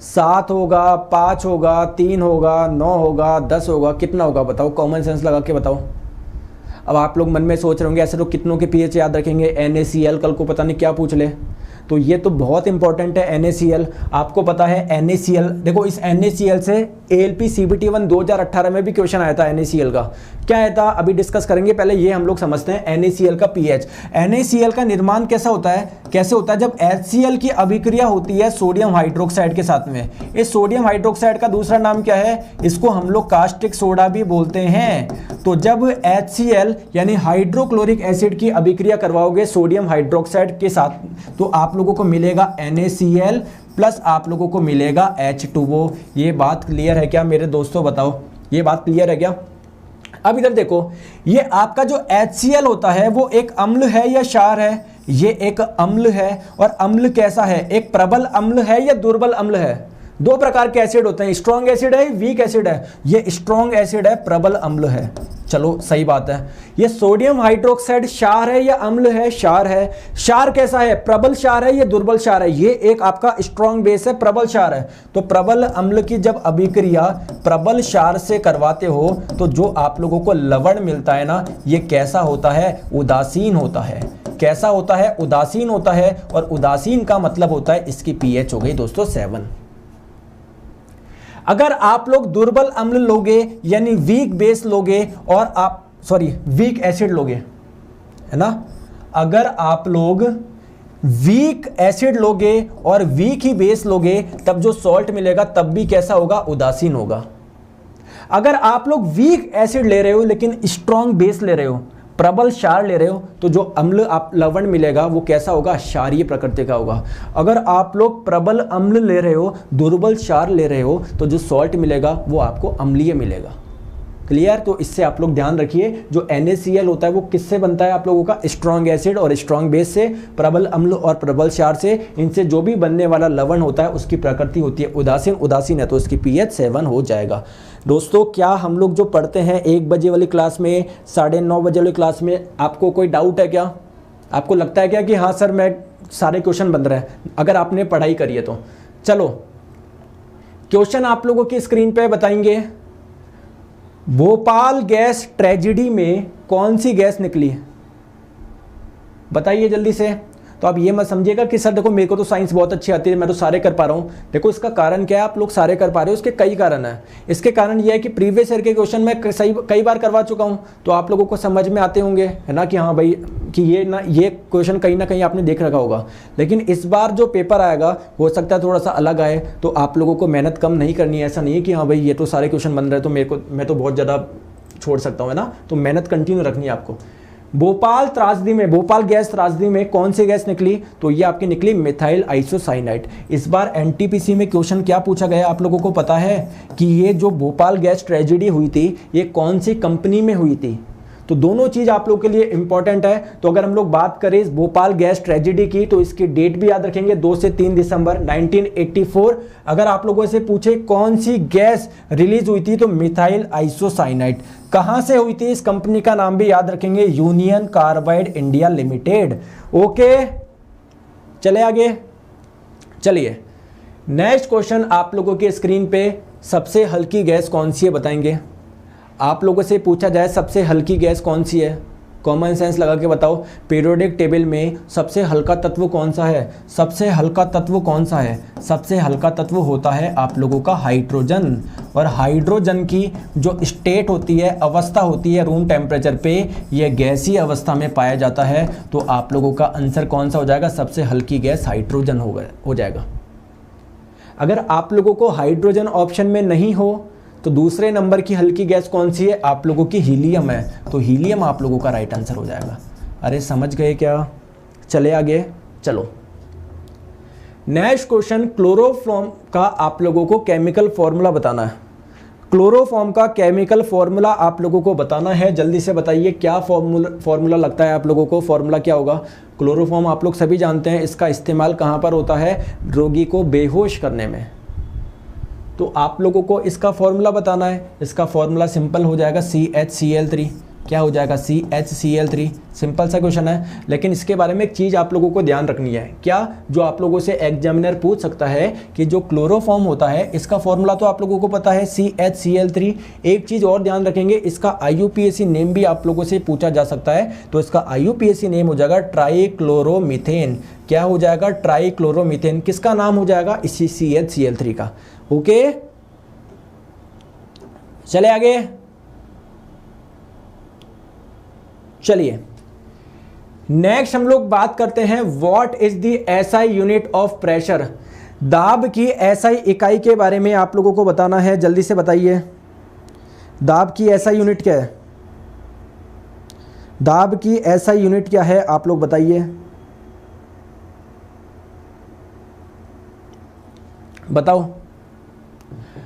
7 होगा, 5 होगा, 3 होगा, 9 होगा, 10 होगा, कितना होगा बताओ? कॉमन सेंस लगा के बताओ। अब आप लोग मन में सोच रहे होंगे ऐसे तो कितनों के पीएच याद रखेंगे, NaCl कल को पता नहीं क्या पूछ ले। तो ये तो बहुत इंपॉर्टेंट है NaCl। आपको पता है NaCl, देखो इस NaCl से ALP CBT1 2018 में भी क्वेश्चन आया था NaCl का। क्या आया था अभी डिस्कस करेंगे, पहले ये हम लोग समझते हैं NaCl का पीएच। NaCl का निर्माण कैसा होता है, कैसे होता है? जब HCl की अभिक्रिया होती है सोडियम हाइड्रोक्साइड के साथ में। इस सोडियम हाइड्रोक्साइड का दूसरा नाम क्या है? इसको हम लोग कास्टिक सोडा भी बोलते हैं। तो जब HCl यानी हाइड्रोक्लोरिक एसिड की अभिक्रिया करवाओगे सोडियम हाइड्रोक्साइड के साथ तो आप लोगों को मिलेगा NaCl प्लस आप लोगों को मिलेगा H2O। ये बात क्लियर है क्या मेरे दोस्तों? बताओ ये बात क्लियर है क्या? अब इधर देखो, ये आपका जो HCl होता है वो एक अम्ल है या क्षार है? ये एक अम्ल है। और अम्ल कैसा है? एक प्रबल अम्ल है या दुर्बल अम्ल है? दो प्रकार के एसिड होते हैं, स्ट्रॉन्ग एसिड है, वीक एसिड है। ये स्ट्रॉन्ग एसिड है, प्रबल अम्ल है। चलो सही बात है। ये सोडियम हाइड्रोक्साइड क्षार है या अम्ल है? क्षार है। क्षार कैसा है? प्रबल क्षार है या दुर्बल क्षार है? ये एक आपका स्ट्रॉन्ग बेस है, प्रबल क्षार है। तो प्रबल अम्ल की जब अभिक्रिया प्रबल क्षार से करवाते हो तो जो आप लोगों को लवण मिलता है ना, ये कैसा होता है? उदासीन होता है। कैसा होता है? उदासीन होता है। और उदासीन का मतलब होता है इसकी पीएच हो गई दोस्तों 7। अगर आप लोग दुर्बल अम्ल लोगे यानी वीक बेस लोगे और आप वीक एसिड लोगे, है ना, अगर आप लोग वीक एसिड लोगे और वीक ही बेस लोगे तब जो सॉल्ट मिलेगा तब भी कैसा होगा? उदासीन होगा। अगर आप लोग वीक एसिड ले रहे हो लेकिन स्ट्रॉन्ग बेस ले रहे हो, प्रबल क्षार ले रहे हो, तो जो अम्ल आप लवण मिलेगा वो कैसा होगा? क्षारीय प्रकृति का होगा। अगर आप लोग प्रबल अम्ल ले रहे हो, दुर्बल क्षार ले रहे हो, तो जो सॉल्ट मिलेगा वो आपको अम्लीय मिलेगा। क्लियर? तो इससे आप लोग ध्यान रखिए, जो NaCl होता है वो किससे बनता है आप लोगों का? स्ट्रॉन्ग एसिड और स्ट्रॉन्ग बेस से, प्रबल अम्ल और प्रबल क्षार से। इनसे जो भी बनने वाला लवण होता है उसकी प्रकृति होती है उदासीन। उदासीन है तो इसकी पीएच 7 हो जाएगा। दोस्तों क्या हम लोग जो पढ़ते हैं 1 बजे वाली क्लास में, 9:30 बजे वाली क्लास में, आपको कोई डाउट है क्या? आपको लगता है क्या कि हाँ सर मैं सारे क्वेश्चन बन रहे हैं? अगर आपने पढ़ाई करी है तो चलो क्वेश्चन आप लोगों की स्क्रीन पे बताएंगे। भोपाल गैस ट्रेजेडी में कौन सी गैस निकली? बताइए जल्दी से। तो आप ये मत समझिएगा कि सर देखो मेरे को तो साइंस बहुत अच्छी आती है, मैं तो सारे कर पा रहा हूँ। देखो इसका कारण क्या है, आप लोग सारे कर पा रहे हो, इसके कई कारण हैं। इसके कारण ये है कि प्रीवियस ईयर के क्वेश्चन मैं कई बार करवा चुका हूँ, तो आप लोगों को समझ में आते होंगे, है ना, कि हाँ भाई कि ये क्वेश्चन कहीं ना कहीं आपने देख रखा होगा। लेकिन इस बार जो पेपर आएगा हो सकता है थोड़ा सा अलग आए, तो आप लोगों को मेहनत कम नहीं करनी है। ऐसा नहीं है कि हाँ भाई ये तो सारे क्वेश्चन बन रहे तो मैं तो बहुत ज़्यादा छोड़ सकता हूँ, है ना। तो मेहनत कंटिन्यू रखनी है आपको। भोपाल गैस त्रासदी में कौन सी गैस निकली? तो ये आपकी निकली मिथाइल आइसोसाइनाइड। इस बार एनटीपीसी में क्वेश्चन क्या पूछा गया आप लोगों को पता है कि ये जो भोपाल गैस ट्रेजेडी हुई थी ये कौन सी कंपनी में हुई थी? तो दोनों चीज़ आप लोगों के लिए इंपॉर्टेंट है। तो अगर हम लोग बात करें इस भोपाल गैस ट्रेजेडी की तो इसकी डेट भी याद रखेंगे, 2 से 3 दिसंबर 1984। अगर आप लोगों से पूछे कौन सी गैस रिलीज हुई थी तो मिथाइल आइसोसाइनाइड। कहाँ से हुई थी? इस कंपनी का नाम भी याद रखेंगे, union carbide India limited. Okay चले आगे। चलिए नेक्स्ट क्वेश्चन आप लोगों के स्क्रीन पे, सबसे हल्की गैस कौन सी है बताएंगे? आप लोगों से पूछा जाए सबसे हल्की गैस कौन सी है, कॉमन सेंस लगा के बताओ। पीरियोडिक टेबल में सबसे हल्का तत्व कौन सा है? सबसे हल्का तत्व कौन सा है? सबसे हल्का तत्व होता है आप लोगों का हाइड्रोजन। और हाइड्रोजन की जो स्टेट होती है, अवस्था होती है रूम टेम्परेचर पे, यह गैसीय अवस्था में पाया जाता है। तो आप लोगों का आंसर कौन सा हो जाएगा? सबसे हल्की गैस हाइड्रोजन हो जाएगा। अगर आप लोगों को हाइड्रोजन ऑप्शन में नहीं हो तो दूसरे नंबर की हल्की गैस कौन सी है? आप लोगों की हीलियम है। तो हीलियम आप लोगों का राइट आंसर हो जाएगा। अरे समझ गए क्या? चले आगे। चलो नेक्स्ट क्वेश्चन, क्लोरोफॉर्म का आप लोगों को केमिकल फॉर्मूला बताना है। क्लोरोफॉर्म का केमिकल फॉर्मूला आप लोगों को बताना है, जल्दी से बताइए क्या फॉर्मूला लगता है आप लोगों को, फॉर्मूला क्या होगा। क्लोरोफॉर्म आप लोग सभी जानते हैं, इसका इस्तेमाल कहाँ पर होता है, रोगी को बेहोश करने में। तो आप लोगों को इसका फॉर्मूला बताना है। इसका फॉर्मूला सिंपल हो जाएगा CHCl3। क्या हो जाएगा, CHCl3। सिंपल सा क्वेश्चन है, लेकिन इसके बारे में एक चीज़ आप लोगों को ध्यान रखनी है। क्या, जो आप लोगों से एग्जामिनर पूछ सकता है कि जो क्लोरोफॉर्म होता है इसका फॉर्मूला तो आप लोगों को पता है CHCl3। एक चीज़ और ध्यान रखेंगे, इसका IUPAC नेम भी आप लोगों से पूछा जा सकता है। तो इसका IUPAC नेम हो जाएगा ट्राइक्लोरोमीथेन। क्या हो जाएगा, ट्राइक्लोरोमीथेन। किसका नाम हो जाएगा, इसी CHCl3 का। ओके, चले आगे। चलिए नेक्स्ट हम लोग बात करते हैं, what is the SI unit of pressure. दाब की SI इकाई के बारे में आप लोगों को बताना है, जल्दी से बताइए। दाब की SI यूनिट क्या है, दाब की SI यूनिट क्या है, आप लोग बताइए, बताओ।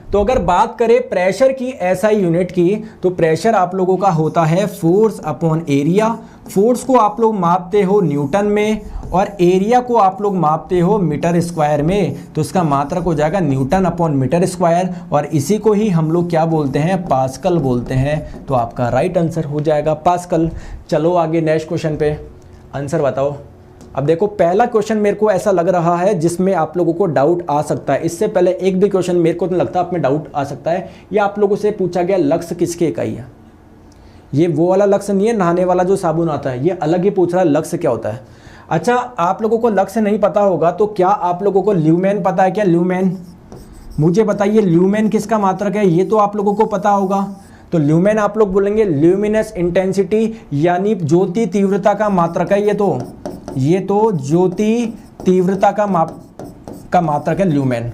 तो अगर बात करें प्रेशर की SI यूनिट की, तो प्रेशर आप लोगों का होता है फोर्स अपॉन एरिया। फोर्स को आप लोग मापते हो न्यूटन में और एरिया को आप लोग मापते हो मीटर स्क्वायर में। तो इसका मात्रक हो जाएगा न्यूटन अपॉन मीटर स्क्वायर, और इसी को ही हम लोग क्या बोलते हैं, पास्कल बोलते हैं। तो आपका राइट आंसर हो जाएगा पास्कल। चलो आगे नेक्स्ट क्वेश्चन पे आंसर बताओ। अब देखो पहला क्वेश्चन मेरे को ऐसा लग रहा है जिसमें आप लोगों को डाउट आ सकता है। इससे पहले एक भी क्वेश्चन मेरे को नहीं लगता आप में डाउट आ सकता है। ये आप लोगों से पूछा गया लक्स किसकी इकाई है। ये वो वाला लक्स नहीं है, नहाने वाला जो साबुन आता है, ये अलग ही पूछ रहा है लक्स क्या होता है। अच्छा, आप लोगों को लक्स नहीं पता होगा तो क्या आप लोगों को ल्यूमेन पता है क्या, ल्यूमेन? मुझे बताइए ल्यूमेन किसका मात्रक है, ये तो आप लोगों को पता होगा। तो ल्यूमेन आप लोग बोलेंगे ल्यूमिनस इंटेंसिटी, यानी ज्योति तीव्रता का मात्रक है। ये तो ज्योति तीव्रता का मात्रक है ल्यूमेन।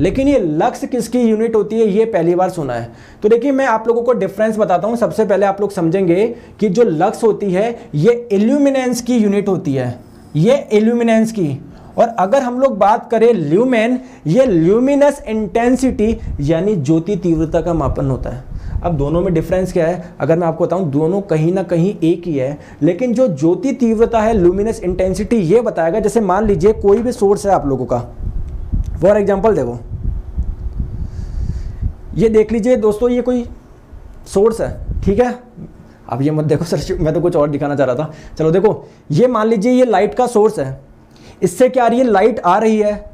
लेकिन ये लक्स किसकी यूनिट होती है, ये पहली बार सुना है। तो देखिए मैं आप लोगों को डिफरेंस बताता हूं। सबसे पहले आप लोग समझेंगे कि जो लक्स होती है ये इल्यूमिनेंस की यूनिट होती है, ये इल्यूमिनेंस की। और अगर हम लोग बात करें ल्यूमेन, ये ल्यूमिनस इंटेंसिटी यानी ज्योति तीव्रता का मापन होता है। अब दोनों में डिफरेंस क्या है, अगर मैं आपको बताऊं, दोनों कहीं ना कहीं एक ही है, लेकिन जो ज्योति तीव्रता है ल्यूमिनस इंटेंसिटी ये बताएगा। जैसे मान लीजिए कोई भी सोर्स है आप लोगों का, फॉर एग्जाम्पल देखो, ये देख लीजिए दोस्तों, ये कोई सोर्स है, ठीक है। अब ये मत देखो सर, मैं तो कुछ और दिखाना चाह रहा था। चलो देखो, ये मान लीजिए ये लाइट का सोर्स है, इससे क्या आ रही है, लाइट आ रही है।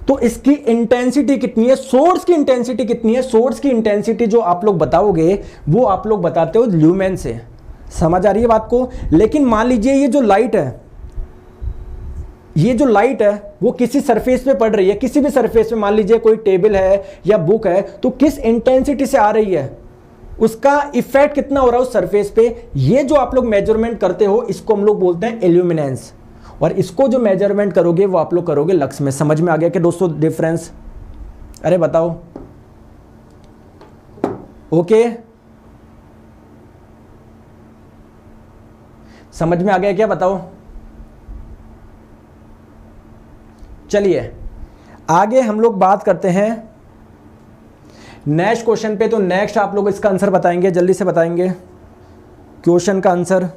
तो इसकी इंटेंसिटी कितनी है, सोर्स की इंटेंसिटी कितनी है, सोर्स की इंटेंसिटी जो आप लोग बताओगे वो आप लोग बताते हो ल्यूमेन से। समझ आ रही है बात को। लेकिन मान लीजिए ये जो लाइट है, ये जो लाइट है वो किसी सरफेस पे पड़ रही है, किसी भी सरफेस पे, मान लीजिए कोई टेबल है या बुक है, तो किस इंटेंसिटी से आ रही है, उसका इफेक्ट कितना हो रहा है उस सरफेस पे, ये जो आप लोग मेजरमेंट करते हो इसको हम लोग बोलते हैं इल्यूमिनेंस। और इसको जो मेजरमेंट करोगे वो आप लोग करोगे लक्स में। समझ में आ गया कि दोस्तों डिफरेंस? अरे बताओ, ओके, समझ में आ गया क्या, बताओ। चलिए आगे हम लोग बात करते हैं नेक्स्ट क्वेश्चन पे। तो नेक्स्ट आप लोग इसका आंसर बताएंगे, जल्दी से बताएंगे क्वेश्चन का आंसर।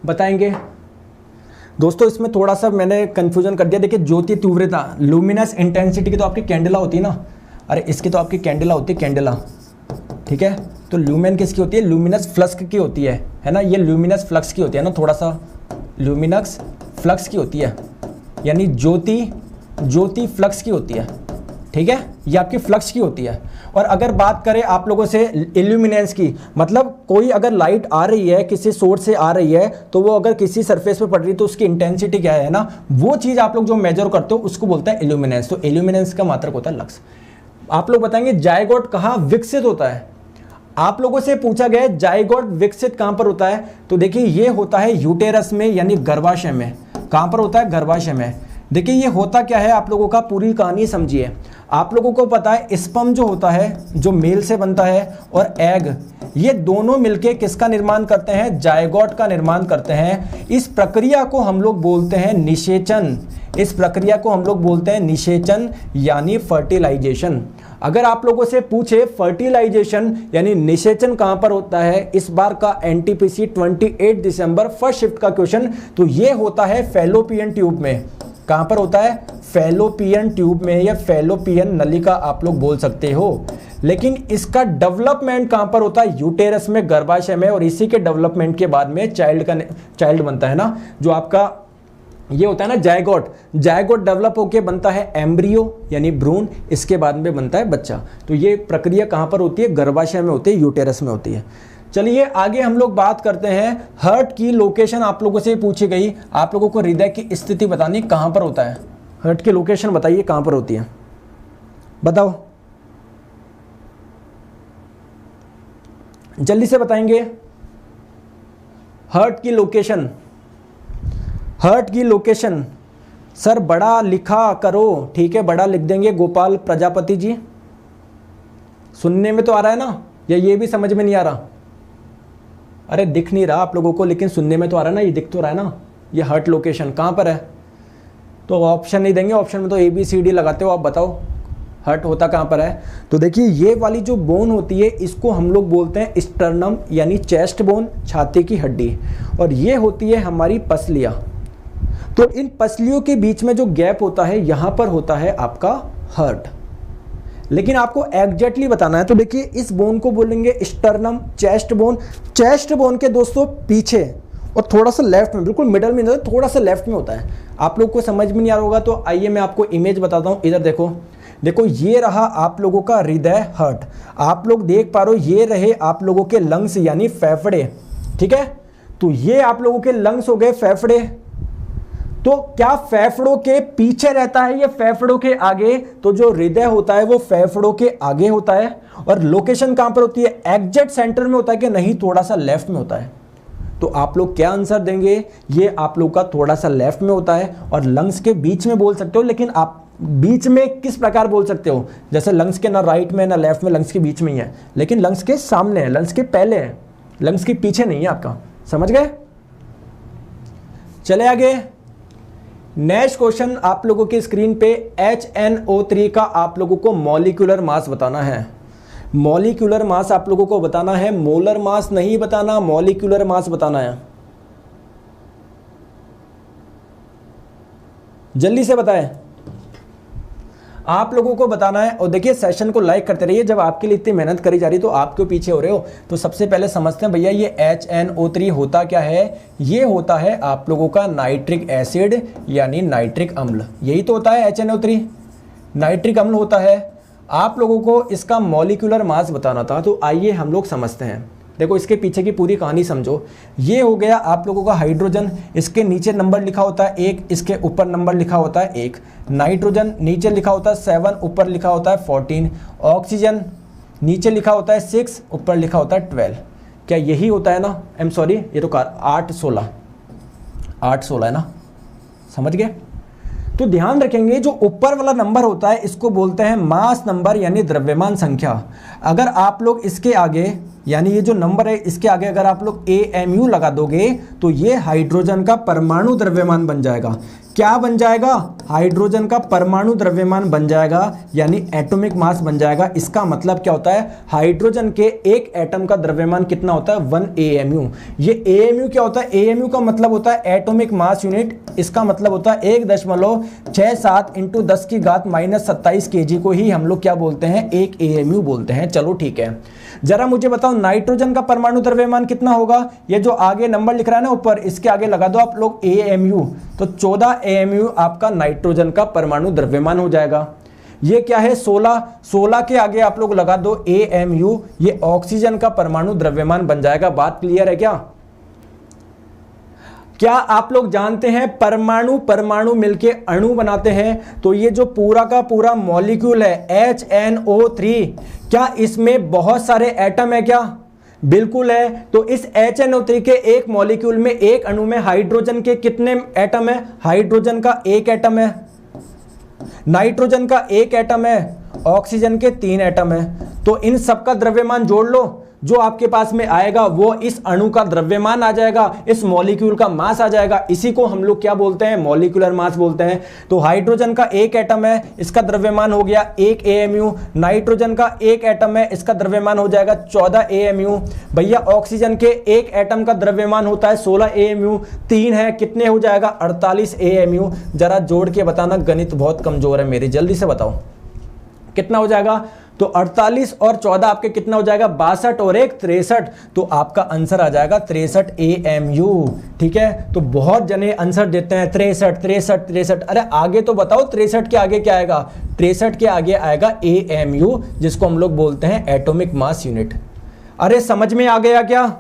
बताएंगे दोस्तों। इसमें थोड़ा सा मैंने कंफ्यूजन कर दिया। देखिए ज्योति तीव्रता, लुमिनस इंटेंसिटी की तो आपकी कैंडला होती है ना, अरे इसकी तो आपकी कैंडला होती है, कैंडला, ठीक है। तो ल्यूमेन किसकी होती है, लुमिनस फ्लक्स की होती है ना। ये लुमिनस फ्लक्स की होती है ना, थोड़ा सा लुमिनस फ्लक्स की होती है, यानी ज्योति फ्लक्स की होती है, ठीक है। ये आपकी फ्लक्स की होती है। और अगर बात करें आप लोगों से इल्यूमिनेंस की, मतलब कोई अगर लाइट आ रही है, किसी सोर्स से आ रही है, तो वो अगर किसी सरफेस पे पड़ रही है तो उसकी इंटेंसिटी क्या है ना, वो चीज़ आप लोग जो मेजर करते हो उसको बोलता है इल्यूमिनेंस। तो इल्यूमिनेंस का मात्रक होता है लक्स। आप लोग बताएंगे जायगोट कहाँ विकसित होता है। आप लोगों से पूछा गया है जाइगोट विकसित कहां पर होता है, तो देखिए ये होता है यूटेरस में यानी गर्भाशय में। कहां पर होता है? गर्भाशय में। देखिए ये होता क्या है, आप लोगों का पूरी कहानी समझिए। आप लोगों को पता है स्पर्म जो होता है जो मेल से बनता है और एग, ये दोनों मिलके किसका निर्माण करते हैं? जायगोट का निर्माण करते हैं। इस प्रक्रिया को हम लोग बोलते हैं निषेचन। इस प्रक्रिया को हम लोग बोलते हैं निषेचन यानी फर्टिलाइजेशन। अगर आप लोगों से पूछे फर्टिलाइजेशन यानी निषेचन कहां पर होता है, इस बार का एनटीपीसी 28 दिसंबर फर्स्ट शिफ्ट का क्वेश्चन, तो ये होता है फैलोपियन ट्यूब में। कहां पर होता है? फैलोपियन ट्यूब में या फैलोपियन नलिका आप लोग बोल सकते हो। लेकिन इसका डेवलपमेंट कहां पर होता है? यूटेरस में, गर्भाशय में। और इसी के डेवलपमेंट के बाद में चाइल्ड बनता है ना, जो आपका ये होता है ना जायगोट। जायगोट डेवलप होके बनता है एम्ब्रियो यानी भ्रूण, इसके बाद में बनता है बच्चा। तो ये प्रक्रिया कहां पर होती है? गर्भाशय में होती है, यूटेरस में होती है। चलिए आगे हम लोग बात करते हैं हार्ट की लोकेशन। आप लोगों से पूछी गई, आप लोगों को हृदय की स्थिति बतानी कहां पर होता है। हार्ट की लोकेशन बताइए कहां पर होती है, बताओ जल्दी से बताएंगे। हार्ट की लोकेशन, हार्ट की लोकेशन सर बड़ा लिखा करो, ठीक है बड़ा लिख देंगे। गोपाल प्रजापति जी, सुनने में तो आ रहा है ना, या ये भी समझ में नहीं आ रहा? अरे दिख नहीं रहा आप लोगों को, लेकिन सुनने में तो आ रहा है ना, ये दिख तो रहा है ना। ये हार्ट लोकेशन कहाँ पर है? तो ऑप्शन नहीं देंगे, ऑप्शन में तो ABCD लगाते हो। आप बताओ हार्ट होता कहाँ पर है? तो देखिए ये वाली जो बोन होती है इसको हम लोग बोलते हैं स्टर्नम यानी चेस्ट बोन, छाती की हड्डी। और ये होती है हमारी पसलियाँ। तो इन पसलियों के बीच में जो गैप होता है यहाँ पर होता है आपका हार्ट। लेकिन आपको एग्जैक्टली बताना है, तो देखिए इस बोन को बोलेंगे sternum chest bone. Chest bone के दोस्तों पीछे और थोड़ा सा लेफ्ट में, बिल्कुल मिडल में नहीं, थोड़ा सा लेफ्ट में होता है। आप लोग को समझ में नहीं आ रहा होगा, तो आइए मैं आपको इमेज बताता हूँ। इधर देखो, देखो ये रहा आप लोगों का हृदय, हार्ट। आप लोग देख पा रहे हो, ये रहे आप लोगों के लंग्स यानी फेफड़े, ठीक है। तो ये आप लोगों के लंग्स हो गए, फेफड़े। तो क्या फेफड़ों के पीछे रहता है या फेफड़ों के आगे? तो जो हृदय होता है वो फेफड़ों के आगे होता है। और लोकेशन कहां पर होती है? एग्जैक्ट सेंटर में होता है कि नहीं थोड़ा सा लेफ्ट में होता है? तो आप लोग क्या आंसर देंगे? ये आप लोग का थोड़ा सा लेफ्ट में होता है। और लंग्स के बीच में बोल सकते हो, लेकिन आप बीच में किस प्रकार बोल सकते हो? जैसे लंग्स के ना राइट में ना लेफ्ट में, लंग्स के बीच में ही है, लेकिन लंग्स के सामने है, लंग्स के पहले है, लंग्स के पीछे नहीं है आपका। समझ गए? चले आगे। नेक्स्ट क्वेश्चन आप लोगों की स्क्रीन पे HNO3 का आप लोगों को मॉलिक्यूलर मास बताना है। मॉलिक्यूलर मास आप लोगों को बताना है, मोलर मास नहीं बताना, मॉलिक्यूलर मास बताना है। जल्दी से बताएं, आप लोगों को बताना है। और देखिए सेशन को लाइक करते रहिए, जब आपके लिए इतनी मेहनत करी जा रही है तो आप क्यों पीछे हो रहे हो? तो सबसे पहले समझते हैं भैया ये HNO3 होता क्या है। ये होता है आप लोगों का नाइट्रिक एसिड यानी नाइट्रिक अम्ल, यही तो होता है HNO3, नाइट्रिक अम्ल होता है। आप लोगों को इसका मॉलिक्यूलर मास बताना था, तो आइए हम लोग समझते हैं। देखो इसके पीछे की पूरी कहानी समझो। ये हो गया आप लोगों का हाइड्रोजन, इसके नीचे नंबर लिखा होता है 1, इसके ऊपर नंबर लिखा होता है 1। नाइट्रोजन नीचे लिखा होता है 7, ऊपर लिखा होता है 14। ऑक्सीजन नीचे लिखा होता है 6, ऊपर लिखा होता है 12। क्या यही होता है ना? सॉरी, ये तो 8, 16 है ना, समझ गए? तो ध्यान रखेंगे जो ऊपर वाला नंबर होता है इसको बोलते हैं मास नंबर यानी द्रव्यमान संख्या। अगर आप लोग इसके आगे यानी ये जो नंबर है इसके आगे अगर आप लोग AMU लगा दोगे तो ये हाइड्रोजन का परमाणु द्रव्यमान बन जाएगा। क्या बन जाएगा? हाइड्रोजन का परमाणु द्रव्यमान बन जाएगा यानी एटॉमिक मास बन जाएगा। इसका मतलब क्या होता है? हाइड्रोजन के एक एटम का द्रव्यमान कितना होता है? 1 AMU। ये AMU क्या होता है? AMU का मतलब होता है एटॉमिक मास यूनिट। इसका मतलब होता है 1.67 × 10⁻27 kg को ही हम लोग क्या बोलते हैं? 1 AMU बोलते हैं। चलो ठीक है, जरा मुझे बताओ नाइट्रोजन का परमाणु द्रव्यमान कितना होगा? ये जो आगे नंबर लिख रहा है ना ऊपर, इसके आगे लगा दो आप लोग AMU, तो 14 AMU आपका नाइट्रोजन का परमाणु द्रव्यमान हो जाएगा। ये क्या है? 16 के आगे आप लोग लगा दो AMU, ये ऑक्सीजन का परमाणु द्रव्यमान बन जाएगा। बात क्लियर है क्या? क्या आप लोग जानते हैं परमाणु परमाणु मिलके अणु बनाते हैं? तो ये जो पूरा का पूरा मॉलिक्यूल है HNO3, क्या इसमें बहुत सारे एटम है क्या? बिल्कुल है। तो इस HNO3 के एक मॉलिक्यूल में, एक अणु में हाइड्रोजन के कितने एटम है? हाइड्रोजन का एक एटम है, नाइट्रोजन का एक एटम है, ऑक्सीजन के 3 एटम है। तो इन सबका द्रव्यमान जोड़ लो, जो आपके पास में आएगा वो इस अणु का द्रव्यमान आ जाएगा, इस मॉलिक्यूल का मास आ जाएगा। इसी को हम लोग क्या बोलते हैं? मॉलिक्यूलर मास बोलते हैं। तो हाइड्रोजन का एक एटम है, इसका द्रव्यमान हो गया 1 AMU। नाइट्रोजन का एक एटम है, इसका द्रव्यमान हो जाएगा 14 AMU। भैया ऑक्सीजन के एक एटम का द्रव्यमान होता है 16 AMU। 3 है, कितने हो जाएगा? 48 AMU। जरा जोड़ के बताना, गणित बहुत कमजोर है मेरी, जल्दी से बताओ कितना हो जाएगा? तो 48 और 14 आपके कितना हो जाएगा? 62 और 1 63। तो आपका आंसर आ जाएगा 63 AMU। ठीक है, तो बहुत जने आंसर देते हैं 63 63 63। अरे आगे तो बताओ, 63 के आगे क्या आएगा? 63 के आगे आएगा AMU, जिसको हम लोग बोलते हैं एटॉमिक मास यूनिट। अरे समझ में आ गया क्या?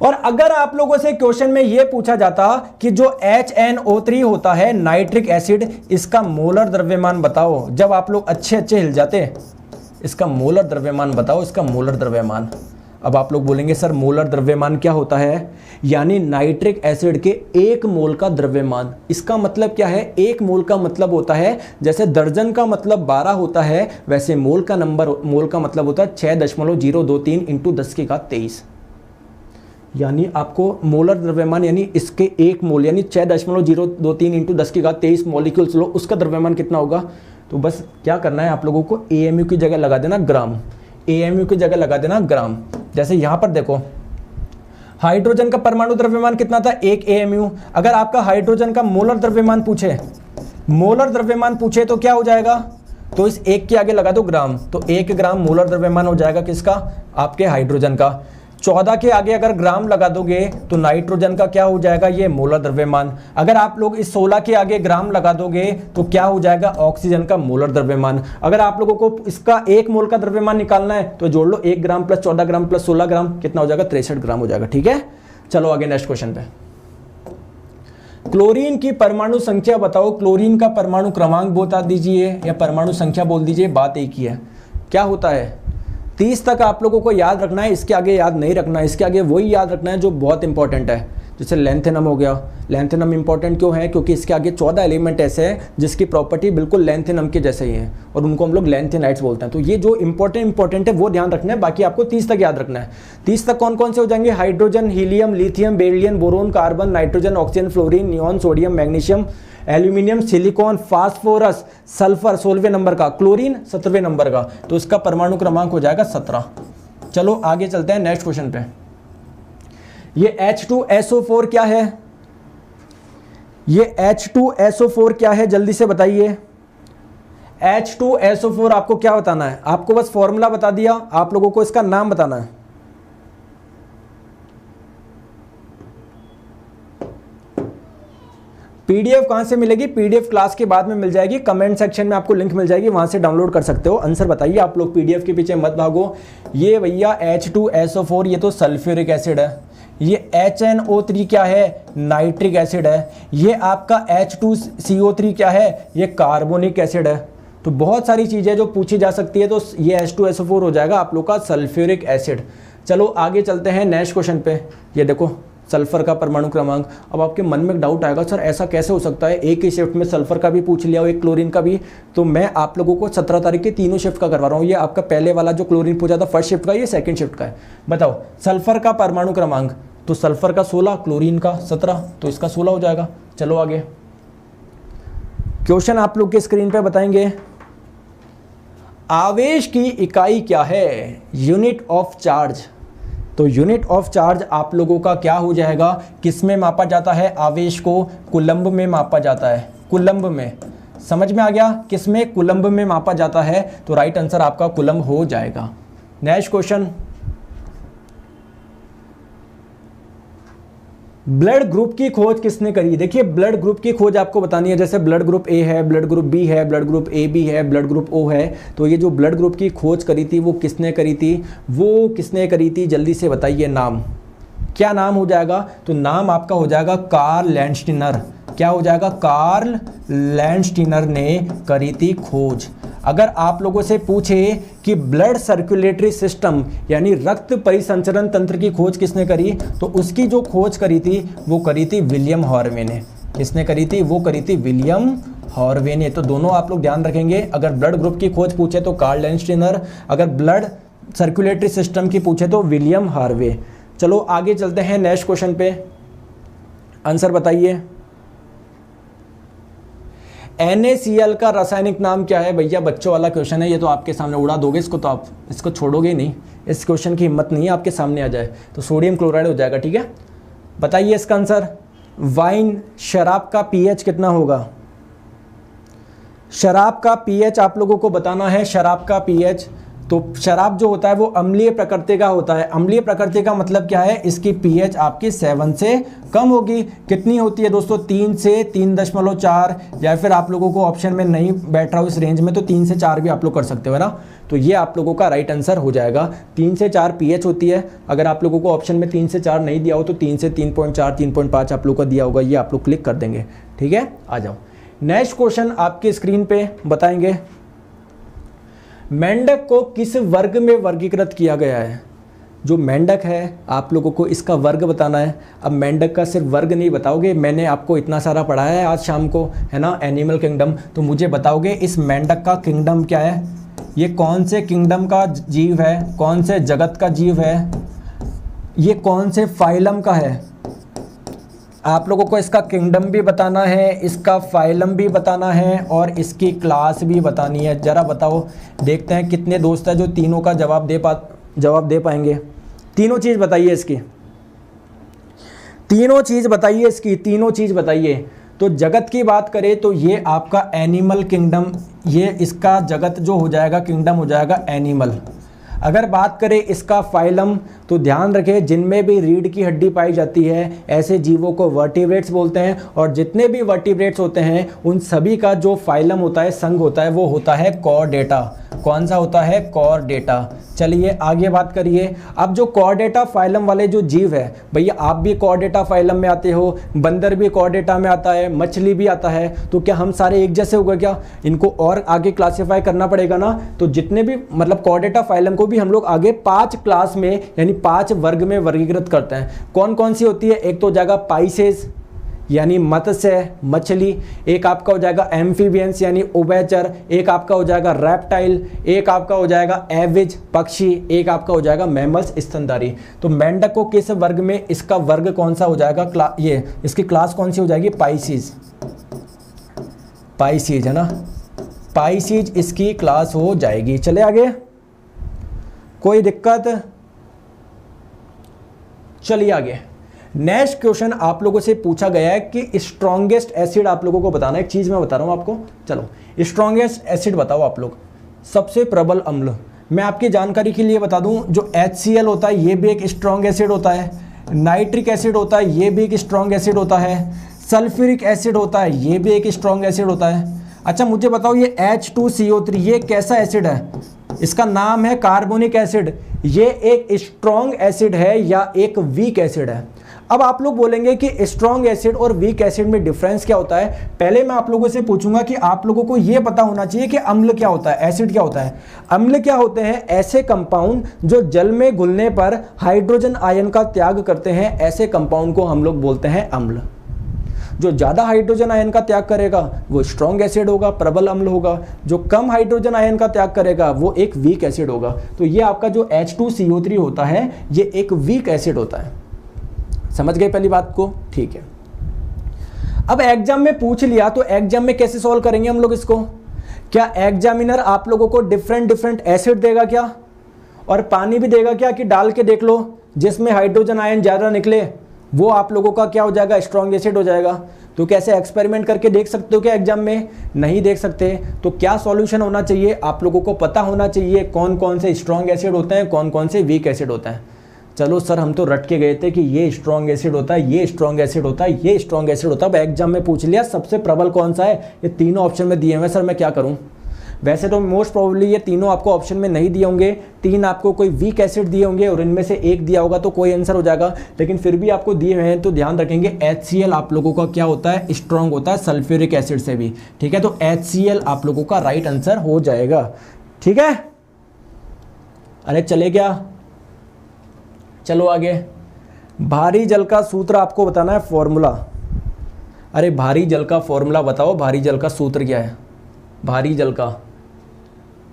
और अगर आप लोगों से क्वेश्चन में यह पूछा जाता कि जो HNO3 होता है नाइट्रिक एसिड, इसका मोलर द्रव्यमान बताओ, जब आप लोग अच्छे हिल जाते, इसका मोलर द्रव्यमान बताओ, इसका मोलर द्रव्यमान। अब आप लोग बोलेंगे सर मोलर द्रव्यमान क्या होता है? यानी नाइट्रिक एसिड के 1 मोल का द्रव्यमान। इसका मतलब क्या है? 1 मोल का मतलब होता है, जैसे दर्जन का मतलब 12 होता है, वैसे मोल का मतलब होता है 6.023 × 10⁻23। यानी आपको मोलर द्रव्यमान यानी इसके 1 मोल यानी 6.023 × 10⁻23 मॉलिक्यूल्स लो, उसका द्रव्यमान कितना होगा? तो बस क्या करना है आप लोगों को, AMU की जगह लगा देना ग्राम, AMU की जगह लगा देना ग्राम। जैसे यहां पर देखो, हाइड्रोजन का परमाणु द्रव्यमान कितना था? 1 AMU। अगर आपका हाइड्रोजन का मोलर द्रव्यमान पूछे, तो क्या हो जाएगा? तो इस 1 के आगे लगा दो ग्राम, तो 1 ग्राम मोलर द्रव्यमान हो जाएगा किसका? आपके हाइड्रोजन का। 14 के आगे अगर ग्राम लगा दोगे तो नाइट्रोजन का क्या हो जाएगा? ये मोलर द्रव्यमान। अगर आप लोग इस 16 के आगे ग्राम लगा दोगे तो क्या हो जाएगा? ऑक्सीजन का मोलर द्रव्यमान। अगर आप लोगों को इसका 1 मोल का द्रव्यमान निकालना है तो जोड़ लो, 1 ग्राम प्लस 14 ग्राम प्लस 16 ग्राम कितना हो जाएगा? 63 ग्राम हो जाएगा। ठीक है, चलो आगे नेक्स्ट क्वेश्चन पे। क्लोरीन की परमाणु संख्या बताओ। क्लोरीन का परमाणु क्रमांक बता दीजिए या परमाणु संख्या बोल दीजिए, बात एक ही है। क्या होता है? 30 तक आप लोगों को याद रखना है, इसके आगे याद नहीं रखना है। इसके आगे वही याद रखना है जो बहुत इंपॉर्टेंट है। जैसे लेंथेनम हो गया। लेंथेनम इंपॉर्टेंट क्यों है? क्योंकि इसके आगे 14 एलिमेंट ऐसे हैं जिसकी प्रॉपर्टी बिल्कुल लेंथेनम के जैसे ही है और उनको हम लोग लेंथेनाइट्स बोलते हैं। तो ये जो इंपॉर्टेंट है वो ध्यान रखना है, बाकी आपको 30 तक याद रखना है। 30 तक कौन कौन से हो जाएंगे? Hydrogen, helium, lithium, beryllium, boron, carbon, nitrogen, oxygen, fluorine, neon, sodium, magnesium, aluminium, silicon, phosphorus, sulphur 16वें नंबर का, क्लोरीन 17वें नंबर का। तो इसका परमाणु क्रमांक हो जाएगा 17। चलो आगे चलते हैं नेक्स्ट क्वेश्चन पे। ये H2SO4 क्या है? ये H2SO4 क्या है? जल्दी से बताइए। H2SO4 आपको क्या बताना है? आपको बस फॉर्मूला बता दिया, आप लोगों को इसका नाम बताना है। पीडीएफ कहां से मिलेगी? पीडीएफ क्लास के बाद में मिल जाएगी, कमेंट सेक्शन में आपको लिंक मिल जाएगी, वहां से डाउनलोड कर सकते हो। आंसर बताइए आप लोग, पीडीएफ के पीछे मत भागो। ये भैया H2SO4 ये तो सल्फ्यूरिक एसिड है। ये HNO3 क्या है? नाइट्रिक एसिड है। ये आपका H2CO3 क्या है? ये कार्बोनिक एसिड है। तो बहुत सारी चीजें जो पूछी जा सकती है, तो ये H2SO4 हो जाएगा आप लोग का सल्फ्यूरिक एसिड। चलो आगे चलते हैं नेक्स्ट क्वेश्चन पे। ये देखो सल्फर का परमाणु क्रमांक। अब आपके मन में डाउट आएगा, सर ऐसा कैसे हो सकता है? एक ही शिफ्ट में सल्फर का भी पूछ लिया और एक क्लोरीन का भी। तो मैं आप लोगों को 17 तारीख के तीनों शिफ्ट का करवा रहा हूँ। ये आपका पहले वाला जो क्लोरीन पूछा था फर्स्ट शिफ्ट का, ये सेकंड शिफ्ट का है। बताओ सल्फर का परमाणु क्रमांक, तो सल्फर का 16, क्लोरीन का 17, तो इसका 16 हो जाएगा। चलो आगे क्वेश्चन आप लोग के स्क्रीन पे बताएंगे। आवेश की इकाई क्या है? Unit of charge. तो यूनिट ऑफ चार्ज आप लोगों का क्या हो जाएगा? किस में मापा जाता है? आवेश को कूलम्ब में मापा जाता है। कूलम्ब में, समझ में आ गया? किस में? कूलम्ब में मापा जाता है। तो राइट आंसर आपका कूलम्ब हो जाएगा। नेक्स्ट क्वेश्चन, ब्लड ग्रुप की खोज किसने करी? देखिए ब्लड ग्रुप की खोज आपको बतानी है। जैसे ब्लड ग्रुप ए है, ब्लड ग्रुप बी है, ब्लड ग्रुप ए बी है, ब्लड ग्रुप ओ है। तो ये जो ब्लड ग्रुप की खोज करी थी वो किसने करी थी? जल्दी से बताइए नाम। क्या नाम हो जाएगा? तो नाम आपका हो जाएगा कार्ल लैंडस्टीनर। क्या हो जाएगा? कार्ल लैंडस्टीनर ने करी थी खोज। अगर आप लोगों से पूछे कि ब्लड सर्कुलेटरी सिस्टम यानी रक्त परिसंचरण तंत्र की खोज किसने करी, तो उसकी जो खोज करी थी वो करी थी विलियम हार्वे ने। किसने करी थी? वो करी थी विलियम हार्वे ने। तो दोनों आप लोग ध्यान रखेंगे, अगर ब्लड ग्रुप की खोज पूछे तो कार्ल लैंडस्टीनर, अगर ब्लड सर्कुलेटरी सिस्टम की पूछे तो विलियम हार्वे। चलो आगे चलते हैं नेक्स्ट क्वेश्चन पे, आंसर बताइए। NaCl का रासायनिक नाम क्या है? भैया बच्चों वाला क्वेश्चन है, ये तो आपके सामने उड़ा दोगे इसको, तो आप इसको छोड़ोगे ही नहीं। इस क्वेश्चन की हिम्मत नहीं है आपके सामने आ जाए, तो सोडियम क्लोराइड हो जाएगा। ठीक है, बताइए इसका आंसर। वाइन शराब का पीएच कितना होगा? शराब का पीएच आप लोगों को बताना है। शराब का पीएच, तो शराब जो होता है वो अम्लीय प्रकृति का होता है। अम्लीय प्रकृति का मतलब क्या है? इसकी पीएच आपकी 7 से कम होगी। कितनी होती है दोस्तों? 3 से 3.4, या फिर आप लोगों को ऑप्शन में नहीं बैठ रहा हो इस रेंज में तो 3 से 4 भी आप लोग कर सकते हो ना। तो ये आप लोगों का राइट आंसर हो जाएगा। 3 से 4 पीएच होती है। अगर आप लोगों को ऑप्शन में 3 से 4 नहीं दिया हो तो 3 से 3.4, 3.5 आप लोग को दिया होगा, ये आप लोग क्लिक कर देंगे। ठीक है, आ जाओ नेक्स्ट क्वेश्चन आपकी स्क्रीन पे बताएंगे। मेंढक को किस वर्ग में वर्गीकृत किया गया है? जो मेंढक है आप लोगों को इसका वर्ग बताना है। अब मेंढक का सिर्फ वर्ग नहीं बताओगे, मैंने आपको इतना सारा पढ़ाया है आज शाम को, है ना, एनिमल किंगडम, तो मुझे बताओगे इस मेंढक का किंगडम क्या है, ये कौन से किंगडम का जीव है, कौन से जगत का जीव है, ये कौन से फाइलम का है। आप लोगों को इसका किंगडम भी बताना है, इसका फाइलम भी बताना है और इसकी क्लास भी बतानी है। जरा बताओ, देखते हैं कितने दोस्त हैं जो तीनों का जवाब दे पाएंगे। तीनों चीज़ बताइए इसकी, तीनों चीज़ बताइए इसकी, तीनों चीज़ बताइए। तो जगत की बात करें तो ये आपका एनिमल किंगडम, ये इसका जगत जो हो जाएगा किंगडम हो जाएगा एनिमल। अगर बात करें इसका फाइलम तो ध्यान रखें जिनमें भी रीढ़ की हड्डी पाई जाती है ऐसे जीवों को वर्टिब्रेट्स बोलते हैं, और जितने भी वर्टिब्रेट्स होते हैं उन सभी का जो फाइलम होता है, संघ होता है, वो होता है कॉर्डेटा। कौन सा होता है? कॉर्डेटा। चलिए आगे बात करिए। अब जो कॉर्डेटा फाइलम वाले जो जीव है, भैया आप भी कॉर्डेटा फाइलम में आते हो, बंदर भी कॉर्डेटा में आता है, मछली भी आता है, तो क्या हम सारे एक जैसे हो गए क्या? इनको और आगे क्लासीफाई करना पड़ेगा ना। तो जितने भी मतलब कॉर्डेटा फाइलम को भी हम लोग आगे 5 क्लास में यानी 5 वर्ग में वर्गीकृत करते हैं। कौन कौन सी होती है? एक तो हो जाएगा पाइसेस यानी मत्स्य मछली, एक आपका हो जाएगा एम्फीबियंस यानी उभयचर, एक आपका हो जाएगा रेप्टाइल, एक आपका हो जाएगा एविज पक्षी, एक आपका हो जाएगा मैमल्स स्तनधारी। तो मेंढक को किस वर्ग में, इसका वर्ग कौन सा हो जाएगा? ये इसकी क्लास कौन सी हो जाएगी? पाइसीज। पाइसीज है ना, पाइसीज इसकी क्लास हो जाएगी। चले आगे, कोई दिक्कत? चलिए आगे। नेक्स्ट क्वेश्चन आप लोगों से पूछा गया है कि स्ट्रॉन्गेस्ट एसिड आप लोगों को बताना है। एक चीज मैं बता रहा हूं आपको, चलो स्ट्रॉन्गेस्ट एसिड बताओ आप लोग। सबसे प्रबल अम्ल, मैं आपकी जानकारी के लिए बता दूं, जो HCl होता है ये भी एक स्ट्रॉन्ग एसिड होता है, नाइट्रिक एसिड होता है ये भी एक स्ट्रॉन्ग एसिड होता है, सल्फ्यूरिक एसिड होता है ये भी एक स्ट्रॉन्ग एसिड होता है। अच्छा मुझे बताओ ये H2CO3 ये कैसा एसिड है? इसका नाम है कार्बोनिक एसिड। ये एक स्ट्रॉन्ग एसिड है या एक वीक एसिड है? अब आप लोग बोलेंगे कि स्ट्रॉन्ग एसिड और वीक एसिड में डिफरेंस क्या होता है। पहले मैं आप लोगों से पूछूंगा कि आप लोगों को यह पता होना चाहिए कि अम्ल क्या होता है, एसिड क्या होता है। अम्ल क्या होते हैं? ऐसे कंपाउंड जो जल में घुलने पर हाइड्रोजन आयन का त्याग करते हैं, ऐसे कंपाउंड को हम लोग बोलते हैं अम्ल। जो ज़्यादा हाइड्रोजन आयन का त्याग करेगा वो स्ट्रॉन्ग एसिड होगा, प्रबल अम्ल होगा। जो कम हाइड्रोजन आयन का त्याग करेगा वो एक वीक एसिड होगा। तो ये आपका जो H2CO3 होता है ये एक वीक एसिड होता है। समझ गए पहली बात को? ठीक है। अब एग्जाम में पूछ लिया तो एग्जाम में कैसे सॉल्व करेंगे हम लोग इसको? क्या एग्जामिनर आप लोगों को डिफरेंट एसिड देगा क्या, और पानी भी देगा क्या कि डाल के देख लो जिसमें हाइड्रोजन आयन ज़्यादा निकले वो आप लोगों का क्या हो जाएगा? स्ट्रॉन्ग एसिड हो जाएगा। तो कैसे एक्सपेरिमेंट करके देख सकते हो क्या एग्जाम में? नहीं देख सकते। तो क्या सॉल्यूशन होना चाहिए? आप लोगों को पता होना चाहिए कौन कौन से स्ट्रॉन्ग एसिड होते हैं, कौन कौन से वीक एसिड होते हैं। चलो सर हम तो रट के गए थे कि ये स्ट्रॉन्ग एसिड होता है, ये स्ट्रॉन्ग एसिड होता है, ये स्ट्रॉन्ग एसिड होता है। अब एग्जाम में पूछ लिया सबसे प्रबल कौन सा है, ये तीनों ऑप्शन में दिए हुए हैं, सर मैं क्या करूं? वैसे तो मोस्ट प्रोबेबली ये तीनों आपको ऑप्शन में नहीं दिए होंगे, 3 आपको कोई वीक एसिड दिए होंगे और इनमें से एक दिया होगा तो कोई आंसर हो जाएगा, लेकिन फिर भी आपको दिए हुए हैं तो ध्यान रखेंगे HCl आप लोगों का क्या होता है, स्ट्रॉन्ग होता है सल्फ्यूरिक एसिड से भी, ठीक है। तो HCl आप लोगों का राइट आंसर हो जाएगा, ठीक है। अरे चले गया, चलो आगे। भारी जल का सूत्र आपको बताना है, फॉर्मूला। अरे भारी जल का फॉर्मूला बताओ, भारी जल का सूत्र क्या है, भारी जल का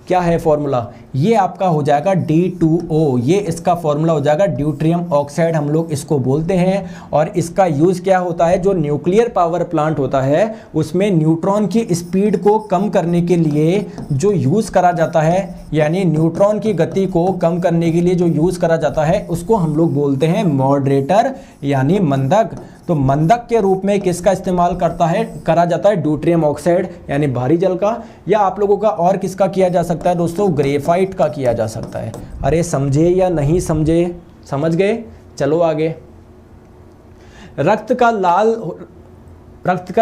क्या है फॉर्मूला? ये आपका हो जाएगा D2O, ये इसका फॉर्मूला हो जाएगा, ड्यूट्रियम ऑक्साइड हम लोग इसको बोलते हैं। और इसका यूज़ क्या होता है, जो न्यूक्लियर पावर प्लांट होता है उसमें न्यूट्रॉन की स्पीड को कम करने के लिए जो यूज़ करा जाता है, यानी न्यूट्रॉन की गति को कम करने के लिए जो यूज़ करा जाता है उसको हम लोग बोलते हैं मॉडरेटर यानी मंदक। तो मंदक के रूप में किसका इस्तेमाल करा जाता है, ड्यूट्रियम ऑक्साइड यानी भारी जल का। या आप लोगों का और किसका किया जा सकता है दोस्तों, ग्रेफाइट का किया जा सकता है। अरे समझे या नहीं समझे, समझ गए, चलो आगे। रक्त का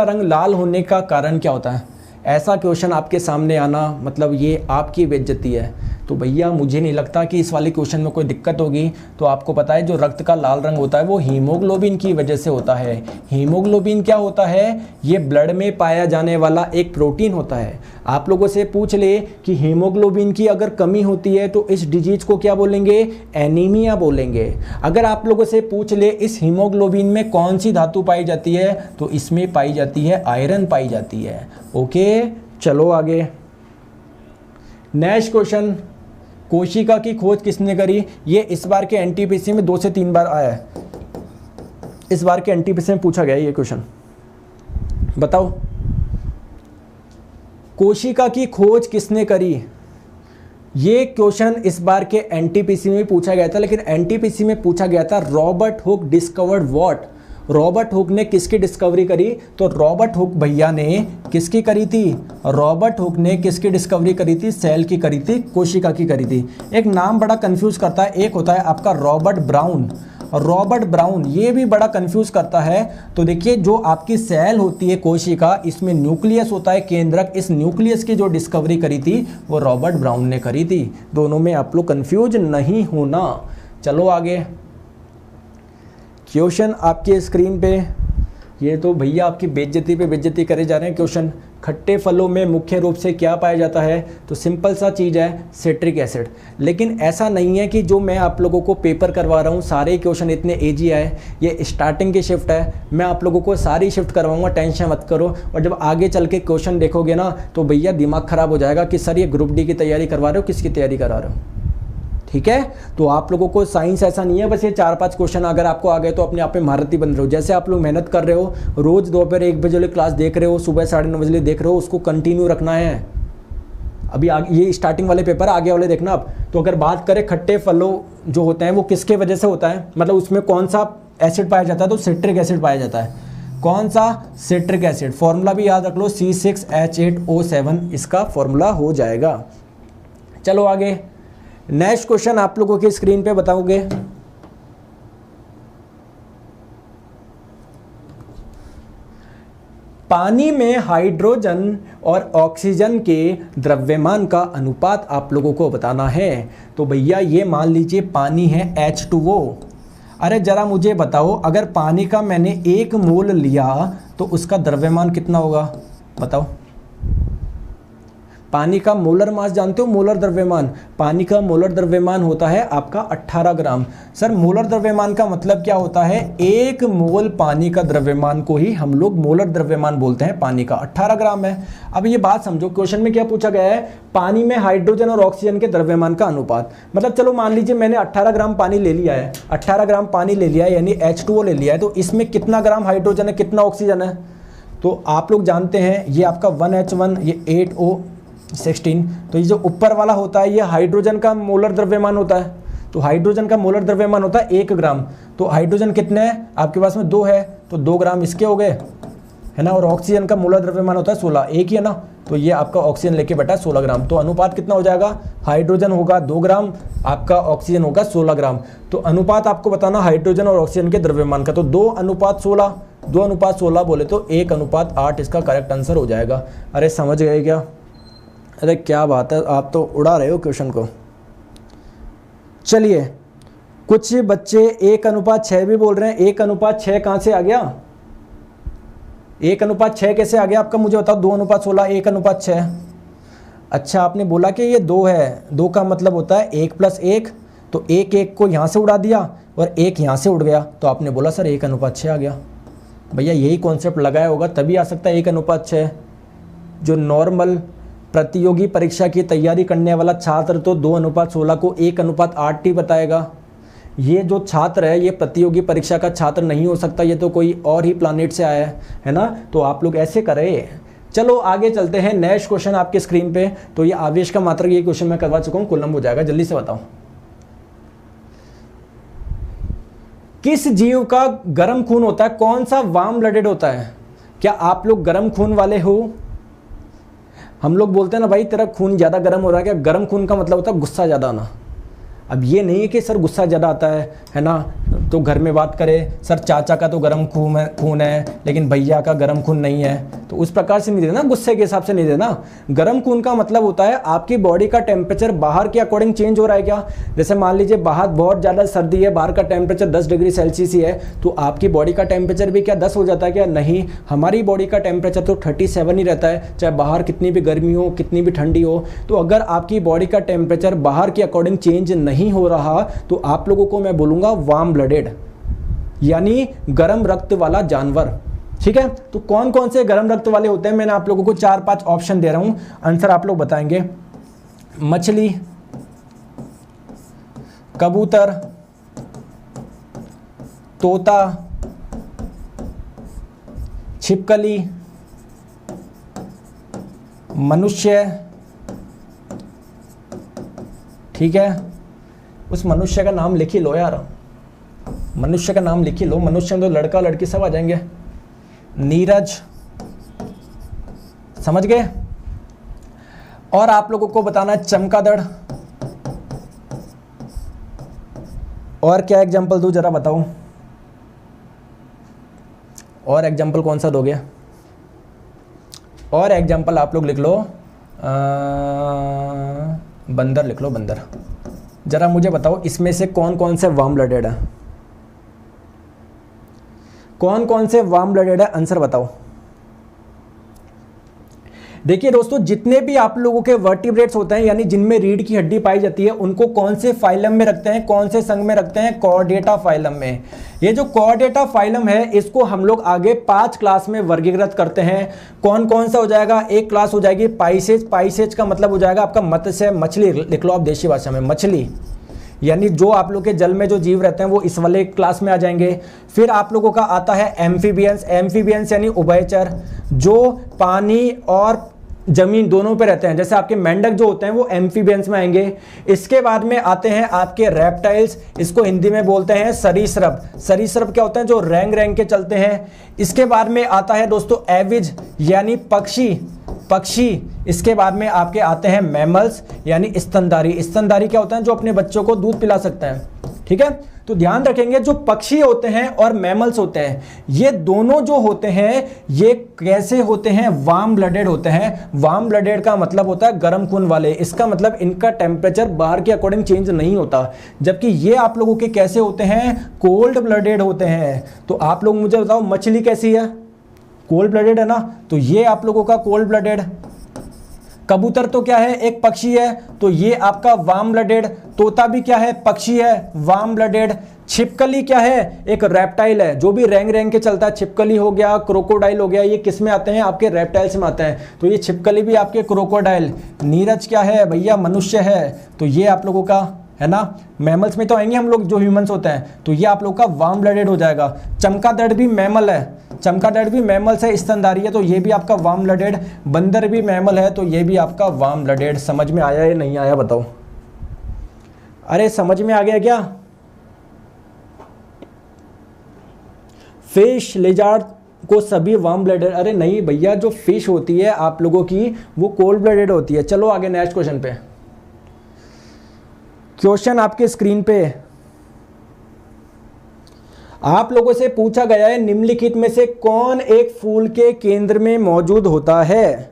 रंग लाल होने का कारण क्या होता है? ऐसा क्वेश्चन आपके सामने आना मतलब ये आपकी बेइज्जती है। तो भैया मुझे नहीं लगता कि इस वाले क्वेश्चन में कोई दिक्कत होगी। तो आपको पता है जो रक्त का लाल रंग होता है वो हीमोग्लोबिन की वजह से होता है। हीमोग्लोबिन क्या होता है, ये ब्लड में पाया जाने वाला एक प्रोटीन होता है। आप लोगों से पूछ ले कि हीमोग्लोबिन की अगर कमी होती है तो इस डिजीज को क्या बोलेंगे, एनीमिया बोलेंगे। अगर आप लोगों से पूछ ले इस हीमोग्लोबिन में कौन सी धातु पाई जाती है, तो इसमें पाई जाती है आयरन पाई जाती है। ओके चलो आगे। नेक्स्ट क्वेश्चन, कोशिका की खोज किसने करी? ये इस बार के एनटीपीसी में 2 से 3 बार आया है। इस बार के एनटीपीसी में पूछा गया है ये क्वेश्चन, बताओ कोशिका की खोज किसने करी? ये क्वेश्चन इस बार के एनटीपीसी में पूछा गया था, लेकिन एनटीपीसी में पूछा गया था Robert Hooke discovered what. Robert Hooke ने किसकी डिस्कवरी करी? तो रॉबर्ट हुक भैया ने किसकी करी थी? रॉबर्ट हुक ने किसकी डिस्कवरी करी थी? सेल की करी थी, कोशिका की करी थी। एक नाम बड़ा कंफ्यूज करता है, एक होता है आपका रॉबर्ट ब्राउन। रॉबर्ट ब्राउन ये भी बड़ा कंफ्यूज करता है। तो देखिए जो आपकी सेल होती है कोशिका, इसमें न्यूक्लियस होता है केंद्रक, इस न्यूक्लियस की जो डिस्कवरी करी थी वो रॉबर्ट ब्राउन ने करी थी। दोनों में आप लोग कंफ्यूज नहीं होना। चलो आगे। क्वेश्चन आपके स्क्रीन पे, ये तो भैया आपकी बेइज्जती पे बेइज्जती करे जा रहे हैं क्वेश्चन। खट्टे फलों में मुख्य रूप से क्या पाया जाता है? तो सिंपल सा चीज़ है सिट्रिक एसिड। लेकिन ऐसा नहीं है कि जो मैं आप लोगों को पेपर करवा रहा हूँ सारे क्वेश्चन इतने ईजी आए। ये स्टार्टिंग की शिफ्ट है, मैं आप लोगों को सारी शिफ्ट करवाऊंगा, टेंशन मत करो। और जब आगे चल के क्वेश्चन देखोगे ना तो भैया दिमाग ख़राब हो जाएगा कि सर ये ग्रुप डी की तैयारी करवा रहे हो, किसकी तैयारी करा रहे हो, ठीक है। तो आप लोगों को साइंस ऐसा नहीं है बस ये 4-5 क्वेश्चन अगर आपको आ गए तो अपने आप में महारथी बन रहे हो। जैसे आप लोग मेहनत कर रहे हो, रोज दोपहर 1 बजे वाली क्लास देख रहे हो, सुबह 9:30 बजे देख रहे हो, उसको कंटिन्यू रखना है। अभी ये स्टार्टिंग वाले पेपर आगे वाले देखना आप। तो अगर बात करें खट्टे फलों जो होते हैं वो किसके वजह से होता है, मतलब उसमें कौन सा एसिड पाया जाता है? तो सिट्रिक एसिड पाया जाता है। कौन सा? Citric acid. फॉर्मूला भी याद रख लो, C6H8O7 इसका फॉर्मूला हो जाएगा। चलो आगे। नेक्स्ट क्वेश्चन आप लोगों की स्क्रीन पे बताओगे। पानी में हाइड्रोजन और ऑक्सीजन के द्रव्यमान का अनुपात आप लोगों को बताना है। तो भैया ये मान लीजिए पानी है H2O। अरे जरा मुझे बताओ अगर पानी का मैंने 1 मोल लिया तो उसका द्रव्यमान कितना होगा, बताओ। पानी का मोलर मास जानते हो, मोलर द्रव्यमान? पानी का मोलर द्रव्यमान होता है आपका 18 ग्राम। सर मोलर द्रव्यमान का मतलब क्या होता है? 1 मोल पानी का द्रव्यमान को ही हम लोग मोलर द्रव्यमान बोलते हैं। पानी का 18 ग्राम है। अब ये बात समझो, क्वेश्चन में क्या पूछा गया है? पानी में हाइड्रोजन और ऑक्सीजन के द्रव्यमान का अनुपात। मतलब चलो मान लीजिए मैंने 18 ग्राम पानी ले लिया है, 18 ग्राम पानी ले लिया है यानी H2O ले लिया है, तो इसमें कितना ग्राम हाइड्रोजन है, कितना ऑक्सीजन है? तो आप लोग जानते हैं ये आपका 1H1, ये 8O16। तो ये जो ऊपर वाला होता है ये हाइड्रोजन का मोलर द्रव्यमान होता है। तो हाइड्रोजन का मोलर द्रव्यमान होता है 1 ग्राम। तो हाइड्रोजन कितने हैं आपके पास में? 2 है, तो 2 ग्राम इसके हो गए, है ना। और ऑक्सीजन का मोलर द्रव्यमान होता है 16, एक ही है ना। तो ये आपका ऑक्सीजन लेके बैठा है 16 ग्राम। तो अनुपात कितना हो जाएगा? हाइड्रोजन होगा 2 ग्राम, आपका ऑक्सीजन होगा 16 ग्राम। तो अनुपात आपको बताना हाइड्रोजन और ऑक्सीजन के द्रव्यमान का। तो 2:16, 2:16 बोले तो 1:8 इसका करेक्ट आंसर हो जाएगा। अरे समझ गए क्या? अरे क्या बात है, आप तो उड़ा रहे हो क्वेश्चन को। चलिए, कुछ बच्चे 1:6 भी बोल रहे हैं। 1:6 कहाँ से आ गया? 1:6 कैसे आ गया आपका, मुझे बताओ। 2:16, 1:6। अच्छा, आपने बोला कि ये 2 है। 2 का मतलब होता है 1 + 1, तो 1 को यहाँ से उड़ा दिया और 1 यहाँ से उड़ गया, तो आपने बोला सर 1:6 आ गया। भैया यही कॉन्सेप्ट लगाया होगा तभी आ सकता है 1:6। जो नॉर्मल प्रतियोगी परीक्षा की तैयारी करने वाला छात्र तो 2:16 को 1:8 ही बताएगा। ये जो छात्र है ये प्रतियोगी परीक्षा का छात्र नहीं हो सकता, ये तो कोई और ही प्लानेट से आया है ना। तो आप लोग ऐसे करें। चलो आगे चलते हैं। नेक्स्ट क्वेश्चन आपके स्क्रीन पे। तो ये आवेश का मात्रक, ये क्वेश्चन मैं करवा चुका हूँ, कूलम्ब हो जाएगा। जल्दी से बताओ, किस जीव का गर्म खून होता है? कौन सा वार्म ब्लडेड होता है? क्या आप लोग गर्म खून वाले हो? हम लोग बोलते हैं ना भाई तेरा खून ज़्यादा गर्म हो रहा है। क्या गर्म खून का मतलब होता है गुस्सा ज़्यादा आना। अब ये नहीं है कि सर गुस्सा ज़्यादा आता है ना, तो घर में बात करें सर चाचा का तो गर्म खून है लेकिन भैया का गर्म खून नहीं है, तो उस प्रकार से नहीं देना, गुस्से के हिसाब से नहीं देना। गर्म खून का मतलब होता है आपकी बॉडी का टेम्परेचर बाहर के अकॉर्डिंग चेंज हो रहा है क्या। जैसे मान लीजिए बाहर बहुत ज़्यादा सर्दी है, बाहर का टेम्परेचर 10 डिग्री सेल्सियस ही है, तो आपकी बॉडी का टेम्परेचर भी क्या 10 हो जाता है क्या? नहीं, हमारी बॉडी का टेम्परेचर तो 37 ही रहता है, चाहे बाहर कितनी भी गर्मी हो कितनी भी ठंडी हो। तो अगर आपकी बॉडी का टेम्परेचर बाहर के अकॉर्डिंग चेंज नहीं हो रहा तो आप लोगों को मैं बोलूँगा वार्म ब्लडेड, यानी गर्म रक्त वाला जानवर। ठीक है, तो कौन कौन से गर्म रक्त वाले होते हैं? मैंने आप लोगों को 4-5 ऑप्शन दे रहा हूं, आंसर आप लोग बताएंगे। मछली, कबूतर, तोता, छिपकली, मनुष्य। ठीक है, उस मनुष्य का नाम लिख ही लो यार, मनुष्य का नाम लिख ही लो। मनुष्य में तो लड़का लड़की सब आ जाएंगे। नीरज, समझ गए? और आप लोगों को बताना है चमगादड़। और क्या एग्जांपल दूं जरा बताओ, और एग्जांपल कौन सा दोगे? और एग्जांपल आप लोग लिख लो, बंदर लिख लो, बंदर। जरा मुझे बताओ इसमें से कौन कौन से वार्म ब्लडेड है? कौन कौन से वार्म ब्लडेड है, आंसर बताओ। देखिए दोस्तों, जितने भी आप लोगों के वर्टिब्रेट्स होते हैं यानी जिनमें रीढ़ की हड्डी पाई जाती है, उनको कौन से फाइलम में रखते हैं, कौन से संघ में रखते हैं? कॉर्डेटा फाइलम में। ये जो कॉर्डेटा फाइलम है इसको हम लोग आगे 5 क्लास में वर्गीकृत करते हैं। कौन कौन सा हो जाएगा? एक क्लास हो जाएगी पाइसेज। पाइसेज का मतलब हो जाएगा आपका मत्स्य, मछली लिख लो आप देशी भाषा में, मछली, यानी जो आप लोग के जल में जो जीव रहते हैं वो इस वाले क्लास में आ जाएंगे। फिर आप लोगों का आता है एम्फीबियंस। एम्फीबियंस यानी उभयचर, जो पानी और जमीन दोनों पे रहते हैं, जैसे आपके मेंढक जो होते हैं वो एम्फीबियंस में आएंगे। इसके बाद में आते हैं आपके रेप्टाइल्स, इसको हिंदी में बोलते हैं सरीसृप। सरीसृप क्या होते हैं? जो रेंग रेंग के चलते हैं। इसके बाद में आता है दोस्तों एविज यानी पक्षी, पक्षी। इसके बाद में आपके आते हैं मैमल्स यानी स्तनधारी। स्तनधारी क्या होता है? जो अपने बच्चों को दूध पिला सकते हैं। ठीक है, तो ध्यान रखेंगे जो पक्षी होते हैं और मैमल्स होते हैं, ये दोनों जो होते हैं ये कैसे होते हैं? वार्म ब्लडेड होते हैं। वार्म ब्लडेड का मतलब होता है गर्म खून वाले। इसका मतलब इनका टेम्परेचर बाहर के अकॉर्डिंग चेंज नहीं होता, जबकि ये आप लोगों के कैसे होते हैं? कोल्ड ब्लडेड होते हैं। तो आप लोग मुझे बताओ मछली कैसी है? कोल्ड ब्लडेड है ना, तो ये आप लोगों का कोल्ड ब्लडेड। कबूतर तो क्या है? एक पक्षी है, तो ये आपका वार्म ब्लडेड। तोता भी क्या है? पक्षी है, वार्म ब्लडेड। छिपकली क्या है? एक रेप्टाइल है, जो भी रेंग रेंग के चलता है। छिपकली हो गया, क्रोकोडाइल हो गया, ये किस में आते हैं? आपके रेप्टाइल्स में आते हैं, तो ये छिपकली भी आपके क्रोकोडाइल। नीरज क्या है भैया? मनुष्य है, तो ये आप लोगों का है ना। मैमल्स में तो आएंगे हम लोग जो ह्यूमंस होते हैं, तो ये आप लोग का वार्म ब्लडेड हो जाएगा। चमगादड़ भी मैमल है, चमगादड़ भी मैमल से स्तनधारी है, तो ये भी आपका वार्म ब्लडेड। बंदर भी मैमल है, तो ये भी आपका वार्म ब्लडेड। समझ में आया या नहीं आया बताओ? अरे समझ में आ गया क्या? फिश, लिजार्ड को सभी वार्म ब्लडेड। अरे नहीं भैया, जो फिश होती है आप लोगों की वो कोल्ड ब्लडेड होती है। चलो आगे नेक्स्ट क्वेश्चन पे। क्वेश्चन आपके स्क्रीन पे आप लोगों से पूछा गया है, निम्नलिखित में से कौन एक फूल के केंद्र में मौजूद होता है?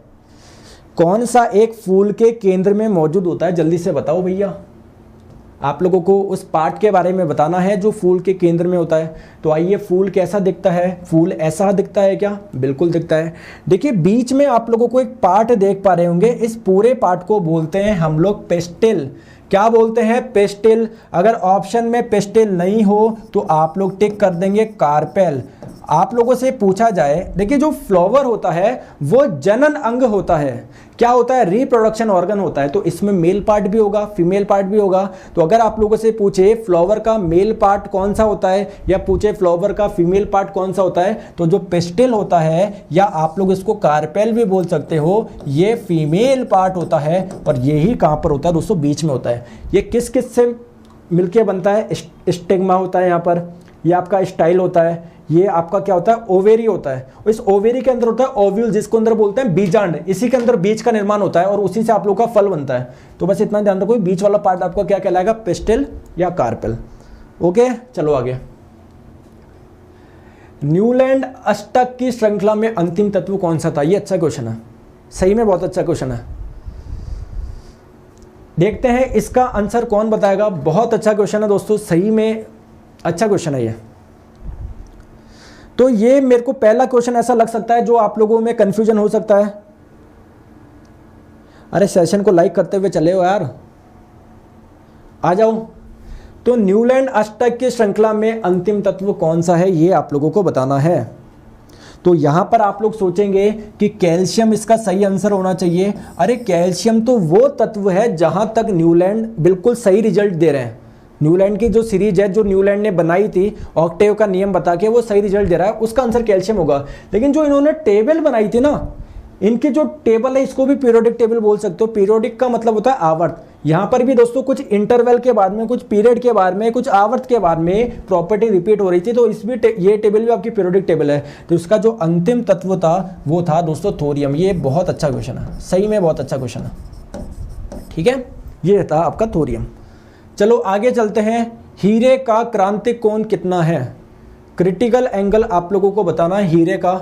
कौन सा एक फूल के केंद्र में मौजूद होता है, जल्दी से बताओ भैया। आप लोगों को उस पार्ट के बारे में बताना है जो फूल के केंद्र में होता है। तो आइए, फूल कैसा दिखता है? फूल ऐसा दिखता है क्या? बिल्कुल दिखता है। देखिए बीच में आप लोगों को एक पार्ट देख पा रहे होंगे, इस पूरे पार्ट को बोलते हैं हम लोग पेस्टिल। क्या बोलते हैं? पेस्टिल। अगर ऑप्शन में पेस्टिल नहीं हो तो आप लोग टिक कर देंगे कार्पेल। आप लोगों से पूछा जाए, देखिए जो फ्लावर होता है वो जनन अंग होता है। क्या होता है? रिप्रोडक्शन ऑर्गन होता है। तो इसमें मेल पार्ट भी होगा, फीमेल पार्ट भी होगा। तो अगर आप लोगों से पूछे फ्लावर का मेल पार्ट कौन सा होता है या पूछे फ्लावर का फीमेल पार्ट कौन सा होता है, तो जो पेस्टिल होता है या आप लोग इसको कार्पेल भी बोल सकते हो, ये फीमेल पार्ट होता है। और यही कहाँ पर होता है दोस्तों? बीच में होता है। ये किस किस से मिलके बनता है? स्टिग्मा होता है यहाँ पर, ये आपका स्टाइल होता है, ये आपका क्या होता है? ओवेरी होता है। इस ओवेरी के अंदर होता है ओव्यूल, जिसको अंदर बोलते हैं बीजांड। इसी के अंदर बीज का निर्माण होता है और उसी से आप लोग का फल बनता है। तो बस इतना ध्यान रखो, बीच वाला पार्ट आपका क्या कहलाएगा? पेस्टिल या कार्पेल। ओके, चलो आगे। न्यूलैंड अष्टक की श्रृंखला में अंतिम तत्व कौन सा था? ये अच्छा क्वेश्चन है, सही में बहुत अच्छा क्वेश्चन है। देखते हैं इसका आंसर कौन बताएगा। बहुत अच्छा क्वेश्चन है दोस्तों, सही में अच्छा क्वेश्चन है ये। तो ये मेरे को पहला क्वेश्चन ऐसा लग सकता है जो आप लोगों में कंफ्यूजन हो सकता है। अरे सेशन को लाइक करते हुए चले हो यार, आ जाओ। तो न्यूलैंड अष्टक की श्रृंखला में अंतिम तत्व कौन सा है, ये आप लोगों को बताना है। तो यहां पर आप लोग सोचेंगे कि कैल्शियम इसका सही आंसर होना चाहिए। अरे कैल्शियम तो वो तत्व है जहां तक न्यूलैंड बिल्कुल सही रिजल्ट दे रहे हैं। न्यूलैंड की जो सीरीज है, जो न्यूलैंड ने बनाई थी ऑक्टेव का नियम बता के, वो सही रिजल्ट दे रहा है, उसका आंसर कैल्शियम होगा। लेकिन जो इन्होंने टेबल बनाई थी ना, इनकी जो टेबल है इसको भी पीरियोडिक टेबल बोल सकते हो। पीरियोडिक का मतलब होता है आवर्त। यहाँ पर भी दोस्तों कुछ इंटरवल के बाद में, कुछ पीरियड के बाद में, कुछ आवर्त के बाद में प्रॉपर्टी रिपीट हो रही थी। तो इसमें ये टेबल भी आपकी पीरियोडिक टेबल है। तो इसका जो अंतिम तत्व था वो था दोस्तों थोरियम। ये बहुत अच्छा क्वेश्चन है, सही में बहुत अच्छा क्वेश्चन है। ठीक है, ये था आपका थोरियम। चलो आगे चलते हैं। हीरे का क्रांतिक कोण कितना है? क्रिटिकल एंगल आप लोगों को बताना है हीरे का।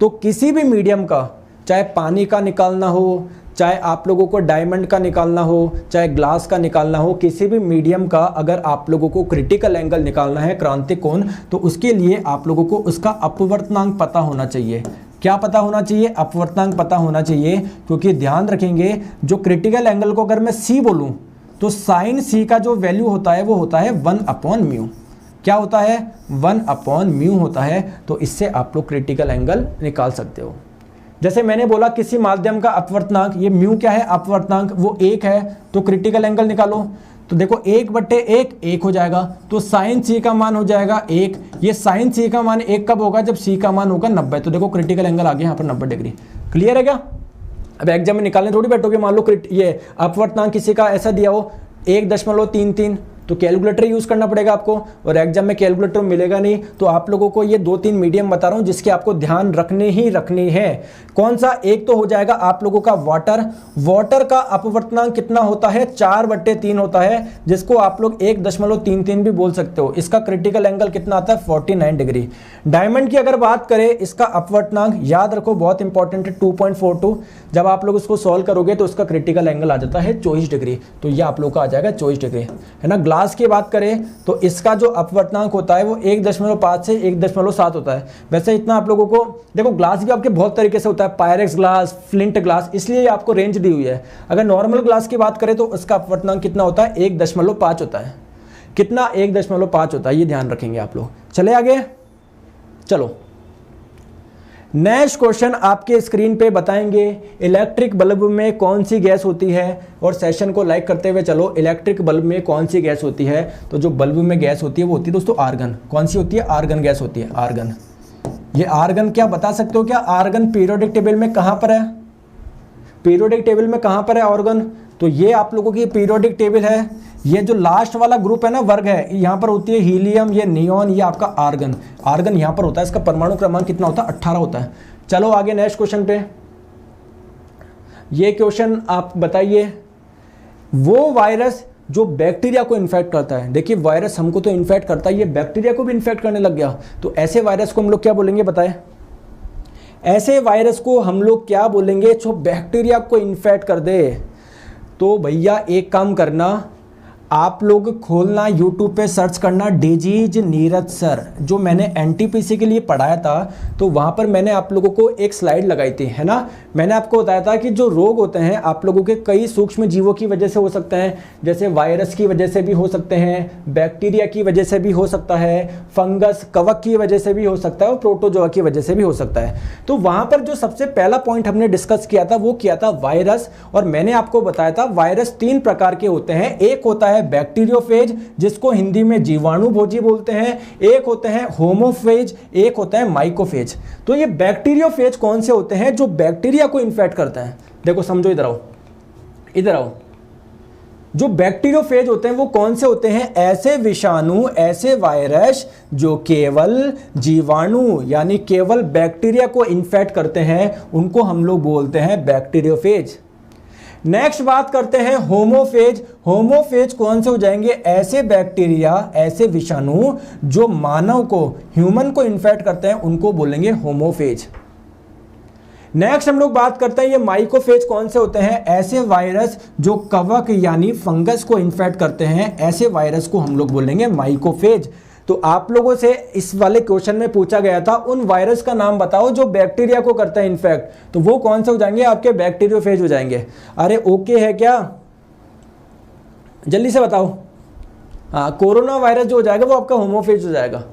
तो किसी भी मीडियम का, चाहे पानी का निकालना हो, चाहे आप लोगों को डायमंड का निकालना हो, चाहे ग्लास का निकालना हो, किसी भी मीडियम का अगर आप लोगों को क्रिटिकल एंगल निकालना है, क्रांतिक कोण, तो उसके लिए आप लोगों को उसका अपवर्तनांक पता होना चाहिए। क्या पता होना चाहिए? अपवर्तनांक पता होना चाहिए। क्योंकि ध्यान रखेंगे, जो क्रिटिकल एंगल को अगर मैं सी बोलूं तो साइन सी का जो वैल्यू होता है वो होता है 1/μ। क्या होता है? 1/μ होता है। तो इससे आप लोग क्रिटिकल एंगल निकाल सकते हो। जैसे मैंने बोला किसी माध्यम का अपवर्तनांक, ये म्यू क्या है? अपवर्तनांक, वो 1 है। तो क्रिटिकल एंगल निकालो। तो देखो 1/1 1 हो जाएगा। तो साइन सी का मान हो जाएगा 1। ये साइन सी का मान 1 कब होगा? जब सी का मान होगा 90। तो देखो क्रिटिकल एंगल आ गया यहाँ पर 90 डिग्री। क्लियर है क्या? अब एग्जाम में निकालने थोड़ी बैठोगे। मान लो ये अपवर्तनांक किसी का ऐसा दिया हो 1.33, तो कैलकुलेटर यूज करना पड़ेगा आपको। और एग्जाम में कैलकुलेटर मिलेगा नहीं। तो आप लोगों को ये 2-3 मीडियम बता रहा हूं जिसके आपको ध्यान रखनी है। कौन सा? एक तो हो जाएगा आप लोगों का वाटर। वाटर का अपवर्तनांक कितना होता है? 4/3 होता है, जिसको आप लोग 1.33 भी बोल सकते हो। इसका क्रिटिकल एंगल कितना आता है? 49 डिग्री। डायमंड की अगर बात करें, इसका अपवर्तनांक याद रखो, बहुत इंपॉर्टेंट है, 2.42। जब आप लोग इसको सॉल्व करोगे तो इसका क्रिटिकल एंगल आ जाता है 24 डिग्री। तो ये आप लोग का आ जाएगा 24 डिग्री, है ना। ग्लास की बात करें तो इसका जो अपवर्तनांक होता है वो 1.5 से 1.7 होता है। वैसे इतना आप लोगों को देखो, ग्लास भी आपके बहुत तरीके से होता है, पायरेक्स ग्लास, फ्लिंट ग्लास, इसलिए आपको रेंज दी हुई है। अगर नॉर्मल ग्लास की बात करें तो उसका अपवर्तनांक कितना होता है? 1.5 होता है। कितना? 1.5 होता है। ये ध्यान रखेंगे आप लोग। चले आगे, चलो नेक्स्ट क्वेश्चन आपके स्क्रीन पे बताएंगे, इलेक्ट्रिक बल्ब में कौन सी गैस होती है? और सेशन को लाइक करते हुए चलो। इलेक्ट्रिक बल्ब में कौन सी गैस होती है? तो जो बल्ब में गैस होती है वो होती है दोस्तों आर्गन। कौन सी होती है? आर्गन गैस होती है, आर्गन। ये आर्गन क्या बता सकते हो क्या? आर्गन पीरियोडिक टेबल में कहां पर है? पीरियोडिक टेबल में कहां पर है आर्गन? तो ये आप लोगों की पीरियोडिक टेबल है। ये जो लास्ट वाला ग्रुप है ना, वर्ग है, यहाँ पर होती है हीलियम, ये नियॉन, ये आपका आर्गन। आर्गन यहाँ पर होता है। इसका परमाणु क्रमांक कितना होता है? 18 होता है। चलो आगे नेक्स्ट क्वेश्चन पे। ये क्वेश्चन आप बताइए, वो वायरस जो बैक्टीरिया को इन्फेक्ट करता है। देखिए वायरस हमको तो इन्फेक्ट करता है, ये बैक्टीरिया को भी इन्फेक्ट करने लग गया। तो ऐसे वायरस को हम लोग क्या बोलेंगे बताएं? ऐसे वायरस को हम लोग क्या बोलेंगे जो बैक्टीरिया को इन्फेक्ट कर दे। तो भैया एक काम करना, आप लोग खोलना यूट्यूब पे सर्च करना डिजीज नीरज सर, जो मैंने एनटीपीसी के लिए पढ़ाया था, तो वहाँ पर मैंने आप लोगों को एक स्लाइड लगाई थी, है ना। मैंने आपको बताया था कि जो रोग होते हैं आप लोगों के कई सूक्ष्म जीवों की वजह से हो सकते हैं, जैसे वायरस की वजह से भी हो सकते हैं, बैक्टीरिया की वजह से भी हो सकता है, फंगस कवक की वजह से भी हो सकता है और प्रोटोजोआ की वजह से भी हो सकता है। तो वहाँ पर जो सबसे पहला पॉइंट हमने डिस्कस किया था वो किया था वायरस, और मैंने आपको बताया था वायरस 3 प्रकार के होते हैं। एक होता है बैक्टीरियोफेज जिसको हिंदी में जीवाणुभोजी बोलते हैं, एक होते हैं होमोफेज, एक होता है माइकोफेज। तो ये बैक्टीरियोफेज कौन से होते हैं? जो बैक्टीरिया को इन्फेक्ट करते हैं। देखो समझो, इधर आओ, इधर आओ। जो बैक्टीरियोफेज होते हैं वो कौन से होते हैं? ऐसे विषाणु, ऐसे वायरस जो केवल जीवाणु यानी केवल बैक्टीरिया को इन्फेक्ट करते हैं, उनको हम लोग बोलते हैं बैक्टीरियोफेज। नेक्स्ट बात करते हैं होमोफेज। होमोफेज कौन से हो जाएंगे? ऐसे बैक्टीरिया, ऐसे विषाणु जो मानव को, ह्यूमन को इन्फेक्ट करते हैं, उनको बोलेंगे होमोफेज। नेक्स्ट हम लोग बात करते हैं ये माइकोफेज कौन से होते हैं? ऐसे वायरस जो कवक यानी फंगस को इन्फेक्ट करते हैं, ऐसे वायरस को हम लोग बोलेंगे माइकोफेज। तो आप लोगों से इस वाले क्वेश्चन में पूछा गया था उन वायरस का नाम बताओ जो बैक्टीरिया को करता है इन्फेक्ट, तो वो कौन से हो जाएंगे? आपके बैक्टीरियोफेज हो जाएंगे। अरे ओके है क्या? जल्दी से बताओ। हाँ, कोरोना वायरस जो हो जाएगा वो आपका होमोफेज हो जाएगा।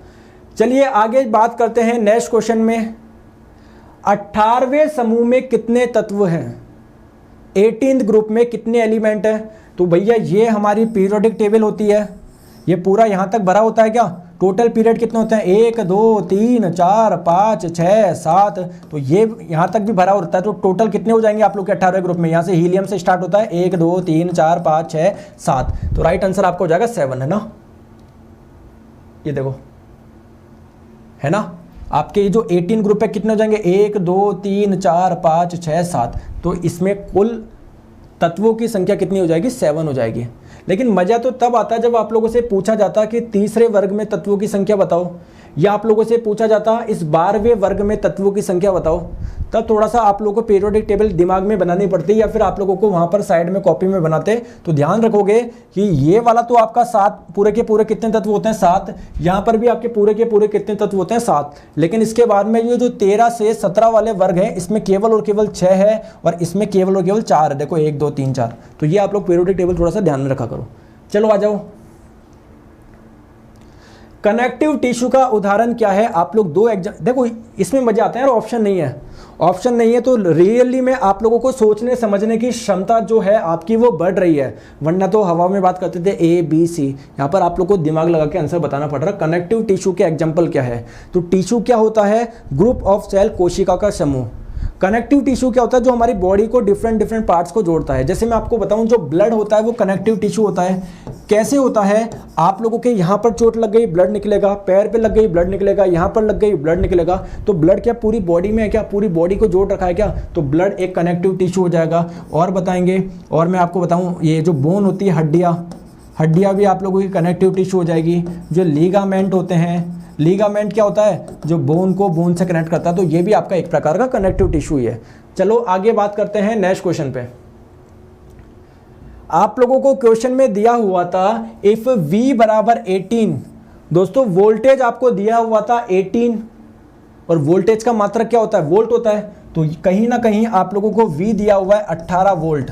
चलिए आगे बात करते हैं नेक्स्ट क्वेश्चन में। 18वें समूह में कितने तत्व हैं? 18th ग्रुप में कितने एलिमेंट हैं? तो भैया ये हमारी पीरियोडिक टेबल होती है, ये पूरा यहां तक भरा होता है क्या? टोटल पीरियड कितने होते हैं? 1 2 3 4 5 6 7, तो ये यहां तक भी भरा होता है। तो टोटल कितने हो जाएंगे आप लोग के 18वें ग्रुप में? यहां से हीलियम से स्टार्ट होता है, 1 2 3 4 5 6 7, तो राइट आंसर आपका हो जाएगा 7, है ना। ये देखो, है ना। आपके ये जो 18 ग्रुप है कितने हो जाएंगे? 1 2 3 4 5 6 7, तो इसमें कुल तत्वों की संख्या कितनी हो जाएगी? 7 हो जाएगी। लेकिन मजा तो तब आता है जब आप लोगों से पूछा जाता कि तीसरे वर्ग में तत्वों की संख्या बताओ, या आप लोगों से पूछा जाता इस 12वें वर्ग में तत्वों की संख्या बताओ। तब थोड़ा सा आप लोगों को पीरियोडिक टेबल दिमाग में बनानी पड़ती, या फिर आप लोगों को वहां पर साइड में कॉपी में बनाते। तो ध्यान रखोगे कि ये वाला तो आपका 7 पूरे के पूरे कितने तत्व होते हैं? 7। यहाँ पर भी आपके पूरे के पूरे कितने तत्व होते हैं? 7। लेकिन इसके बाद में ये जो 13 से 17 वाले वर्ग हैं, इसमें केवल और केवल 6 है, और इसमें केवल और केवल 4 है। देखो 1 2 3 4। तो ये आप लोग पीरियोडिक टेबल थोड़ा सा ध्यान में रखा करो। चलो आ जाओ। कनेक्टिव टिश्यू का उदाहरण क्या है? आप लोग 2 एग्जाम, देखो इसमें मजा आता है और ऑप्शन नहीं है। ऑप्शन नहीं है तो रियली में आप लोगों को सोचने समझने की क्षमता जो है आपकी वो बढ़ रही है, वरना तो हवा में बात करते थे A B C। यहाँ पर आप लोग को दिमाग लगा के आंसर बताना पड़ रहा है। कनेक्टिव टिश्यू के एग्जाम्पल क्या है? तो टिश्यू क्या होता है? ग्रुप ऑफ सेल, कोशिका का समूह। कनेक्टिव टिश्यू क्या होता है? जो हमारी बॉडी को डिफरेंट पार्ट्स को जोड़ता है। जैसे मैं आपको बताऊं, जो ब्लड होता है वो कनेक्टिव टिश्यू होता है। कैसे होता है? आप लोगों के यहाँ पर चोट लग गई, ब्लड निकलेगा, पैर पे लग गई, ब्लड निकलेगा, यहाँ पर लग गई, ब्लड निकलेगा। तो ब्लड क्या पूरी बॉडी में है क्या? पूरी बॉडी को जोड़ रखा है क्या? तो ब्लड एक कनेक्टिव टिश्यू हो जाएगा। और बताएंगे, और मैं आपको बताऊँ, ये जो बोन होती है, हड्डियाँ भी आप लोगों की कनेक्टिव टिश्यू हो जाएगी। जो लीगामेंट होते हैं, लीगामेंट क्या होता है? जो बोन को बोन से कनेक्ट करता है, तो ये भी आपका एक प्रकार का कनेक्टिव टिश्यू ही है। चलो आगे बात करते हैं नेक्स्ट क्वेश्चन पे। आप लोगों को क्वेश्चन में दिया हुआ था इफ V बराबर 18, दोस्तों वोल्टेज आपको दिया हुआ था 18, और वोल्टेज का मात्रक क्या होता है? वोल्ट होता है। तो कहीं ना कहीं आप लोगों को V दिया हुआ है 18 वोल्ट,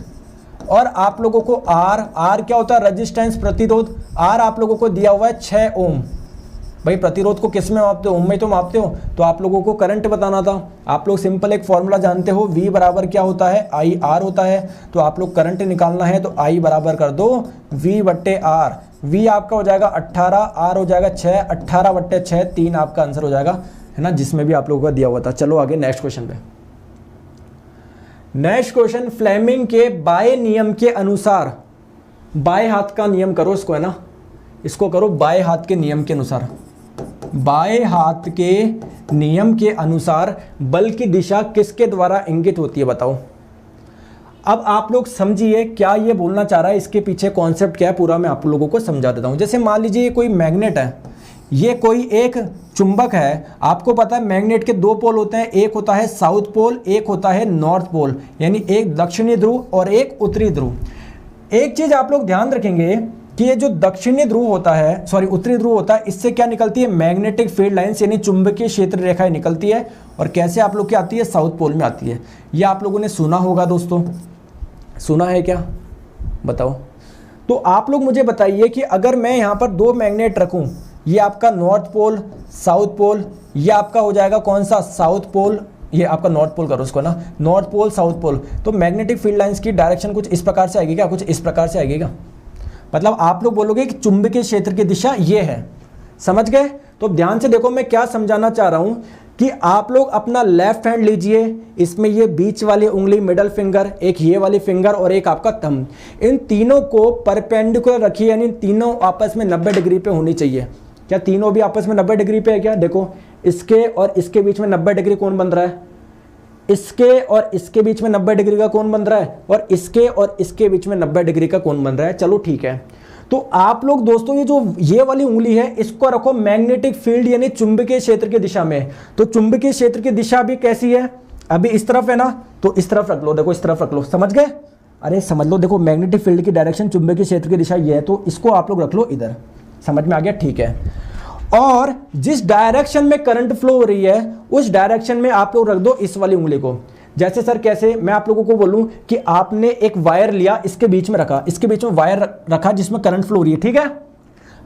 और आप लोगों को R क्या होता है? रेजिस्टेंस, प्रतिरोध। R आप लोगों को दिया हुआ है 6 ओम। भाई प्रतिरोध को किस में मापते हो? ओम में तो मापते हो। तो आप लोगों को करंट बताना था। आप लोग सिंपल एक फॉर्मूला जानते हो, V बराबर क्या होता है? IR होता है। तो आप लोग करंट निकालना है तो I बराबर कर दो V/R। V आपका हो जाएगा 18, R हो जाएगा 6, 18/6 3 आपका आंसर हो जाएगा, है ना, जिसमें भी आप लोगों का दिया हुआ था। चलो आगे नेक्स्ट क्वेश्चन पे। नेक्स्ट क्वेश्चन, फ्लेमिंग के बाय नियम के अनुसार, बाएं हाथ का नियम करो इसको, है ना, इसको करो बाएं हाथ के नियम के अनुसार। बाएं हाथ के नियम के अनुसार बल की दिशा किसके द्वारा इंगित होती है? बताओ। अब आप लोग समझिए क्या ये बोलना चाह रहा है, इसके पीछे कॉन्सेप्ट क्या है, पूरा मैं आप लोगों को समझा देता हूं। जैसे मान लीजिए कोई मैग्नेट है, ये कोई एक चुंबक है, आपको पता है मैग्नेट के दो पोल होते हैं, एक होता है साउथ पोल, एक होता है नॉर्थ पोल, यानी एक दक्षिणी ध्रुव और एक उत्तरी ध्रुव। एक चीज आप लोग ध्यान रखेंगे कि ये जो दक्षिणी ध्रुव होता है, सॉरी उत्तरी ध्रुव होता है, इससे क्या निकलती है, मैग्नेटिक फील्ड लाइंस यानी चुंबकीय क्षेत्र रेखाएं निकलती है। और कैसे आप लोग की आती है, साउथ पोल में आती है। ये आप लोगों ने सुना होगा दोस्तों, सुना है क्या, बताओ। तो आप लोग मुझे बताइए कि अगर मैं यहाँ पर दो मैग्नेट रखूँ, ये आपका नॉर्थ पोल साउथ पोल, ये आपका हो जाएगा कौन सा, साउथ पोल, ये आपका नॉर्थ पोल करो उसको ना, नॉर्थ पोल साउथ पोल, तो मैग्नेटिक फील्ड लाइंस की डायरेक्शन कुछ इस प्रकार से आएगी क्या, कुछ इस प्रकार से आएगी क्या। मतलब आप लोग बोलोगे कि चुंबकीय क्षेत्र की दिशा ये है, समझ गए। तो ध्यान से देखो मैं क्या समझाना चाह रहा हूं कि आप लोग अपना लेफ्ट हैंड लीजिए, इसमें ये बीच वाली उंगली मिडल फिंगर, एक ये वाली फिंगर और एक आपका थंब, इन तीनों को परपेंडिकुलर रखिए, यानी तीनों आपस में 90 डिग्री पे होनी चाहिए। क्या तीनों भी आपस में 90 डिग्री पे है क्या, देखो इसके और इसके बीच में 90 डिग्री कोण बन रहा है, इसके और इसके बीच में 90 डिग्री का कोण बन रहा है, और इसके और इसके बीच में 90 डिग्री का कोण बन रहा है। चलो ठीक है, तो आप लोग दोस्तों ये जो ये वाली उंगली है इसको रखो मैग्नेटिक फील्ड यानी चुंबकीय क्षेत्र की दिशा में। तो चुंबकीय क्षेत्र की दिशा भी कैसी है, अभी इस तरफ है ना, तो इस तरफ रख लो, देखो इस तरफ रख लो, समझ गए। अरे समझ लो, देखो मैग्नेटिक फील्ड की डायरेक्शन चुंबकीय क्षेत्र की दिशा ये है, तो इसको आप लोग रख लो इधर, समझ में आ गया, ठीक है। और जिस डायरेक्शन में करंट फ्लो हो रही है उस डायरेक्शन में आप लोग रख दो इस वाली उंगली को। जैसे सर कैसे, मैं आप लोगों को बोलूं कि आपने एक वायर लिया, इसके बीच में रखा, इसके बीच में वायर रखा जिसमें करंट फ्लो हो रही है, ठीक है।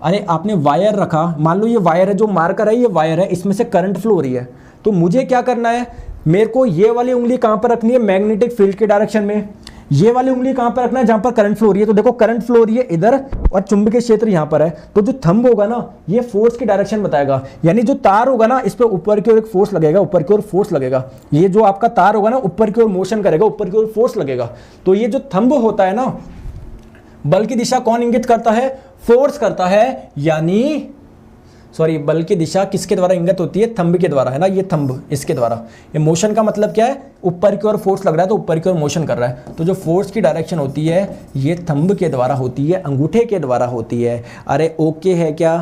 अरे आपने वायर रखा, मान लो ये वायर है, जो मार्कर है ये वायर है, इसमें से करंट फ्लो हो रही है, तो मुझे क्या करना है, मेरे को ये वाली उंगली कहां पर रखनी है, मैग्नेटिक फील्ड के डायरेक्शन में। ये वाली उंगली कहां पर रखना है, जहां पर करंट फ्लो हो रही है। तो देखो करंट फ्लो हो रही है इधर और चुंबकीय क्षेत्र यहां पर है, तो जो थंब होगा ना ये फोर्स की डायरेक्शन बताएगा, यानी जो तार होगा ना इस पे ऊपर की ओर एक फोर्स लगेगा, ऊपर की ओर फोर्स लगेगा। ये जो आपका तार होगा ना ऊपर की ओर मोशन करेगा, ऊपर की ओर फोर्स लगेगा। तो ये जो थंब होता है ना, बल की दिशा कौन इंगित करता है, फोर्स करता है, यानी सॉरी बल की दिशा किसके द्वारा इंगित होती है, थंब के द्वारा, है ना, ये थंब इसके द्वारा। ये मोशन का मतलब क्या है, ऊपर की ओर फोर्स लग रहा है तो ऊपर की ओर मोशन कर रहा है, तो जो फोर्स की डायरेक्शन होती है ये थंब के द्वारा होती है, अंगूठे के द्वारा होती है। अरे ओके है क्या,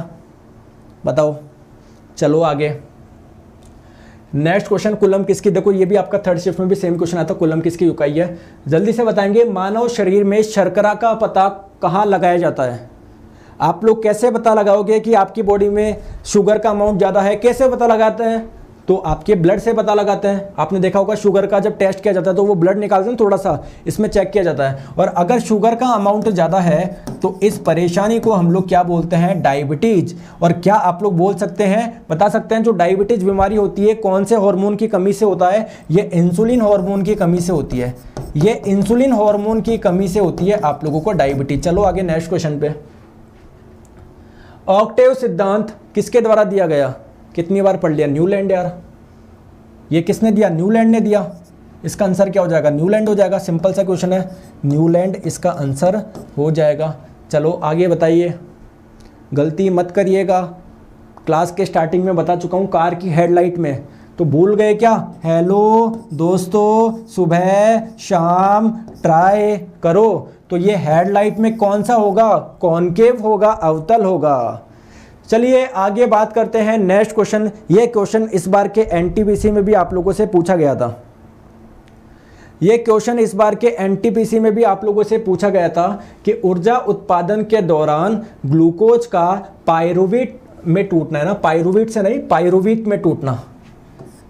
बताओ। चलो आगे नेक्स्ट क्वेश्चन, कूलम किसकी, देखो ये भी आपका थर्ड शिफ्ट में भी सेम क्वेश्चन आता है, कूलम किसकी इकाई है, जल्दी से बताएंगे। मानव शरीर में शर्करा का पता कहाँ लगाया जाता है, आप लोग कैसे पता लगाओगे कि आपकी बॉडी में शुगर का अमाउंट ज़्यादा है, कैसे पता लगाते हैं, तो आपके ब्लड से पता लगाते हैं। आपने देखा होगा शुगर का जब टेस्ट किया जाता है तो वो ब्लड निकालते हैं, थोड़ा सा इसमें चेक किया जाता है, और अगर शुगर का अमाउंट ज़्यादा है तो इस परेशानी को हम लोग क्या बोलते हैं, डायबिटीज। और क्या आप लोग बोल सकते हैं, बता सकते हैं जो डायबिटीज बीमारी होती है कौन से हार्मोन की कमी से होता है, ये इंसुलिन हार्मोन की कमी से होती है, ये इंसुलिन हार्मोन की कमी से होती है आप लोगों को डायबिटीज। चलो आगे नेक्स्ट क्वेश्चन पे, ऑक्टेव सिद्धांत किसके द्वारा दिया गया, कितनी बार पढ़ लिया, न्यूलैंड यार, ये किसने दिया, न्यूलैंड ने दिया। इसका आंसर क्या हो जाएगा, न्यूलैंड हो जाएगा, सिंपल सा क्वेश्चन है, न्यूलैंड इसका आंसर हो जाएगा। चलो आगे बताइए, गलती मत करिएगा, क्लास के स्टार्टिंग में बता चुका हूँ कार की हेडलाइट में, तो भूल गए क्या, हेलो दोस्तों सुबह शाम ट्राई करो। तो ये हेडलाइट में कौन सा होगा, कॉनकेव होगा, अवतल होगा। चलिए आगे बात करते हैं नेक्स्ट क्वेश्चन। ये क्वेश्चन इस बार के एनटीपीसी में भी आप लोगों से पूछा गया था, ये क्वेश्चन इस बार के एनटीपीसी में भी आप लोगों से पूछा गया था कि ऊर्जा उत्पादन के दौरान ग्लूकोज का पायरुवेट में टूटना, है ना, पायरुवेट से नहीं पायरुवेट में टूटना,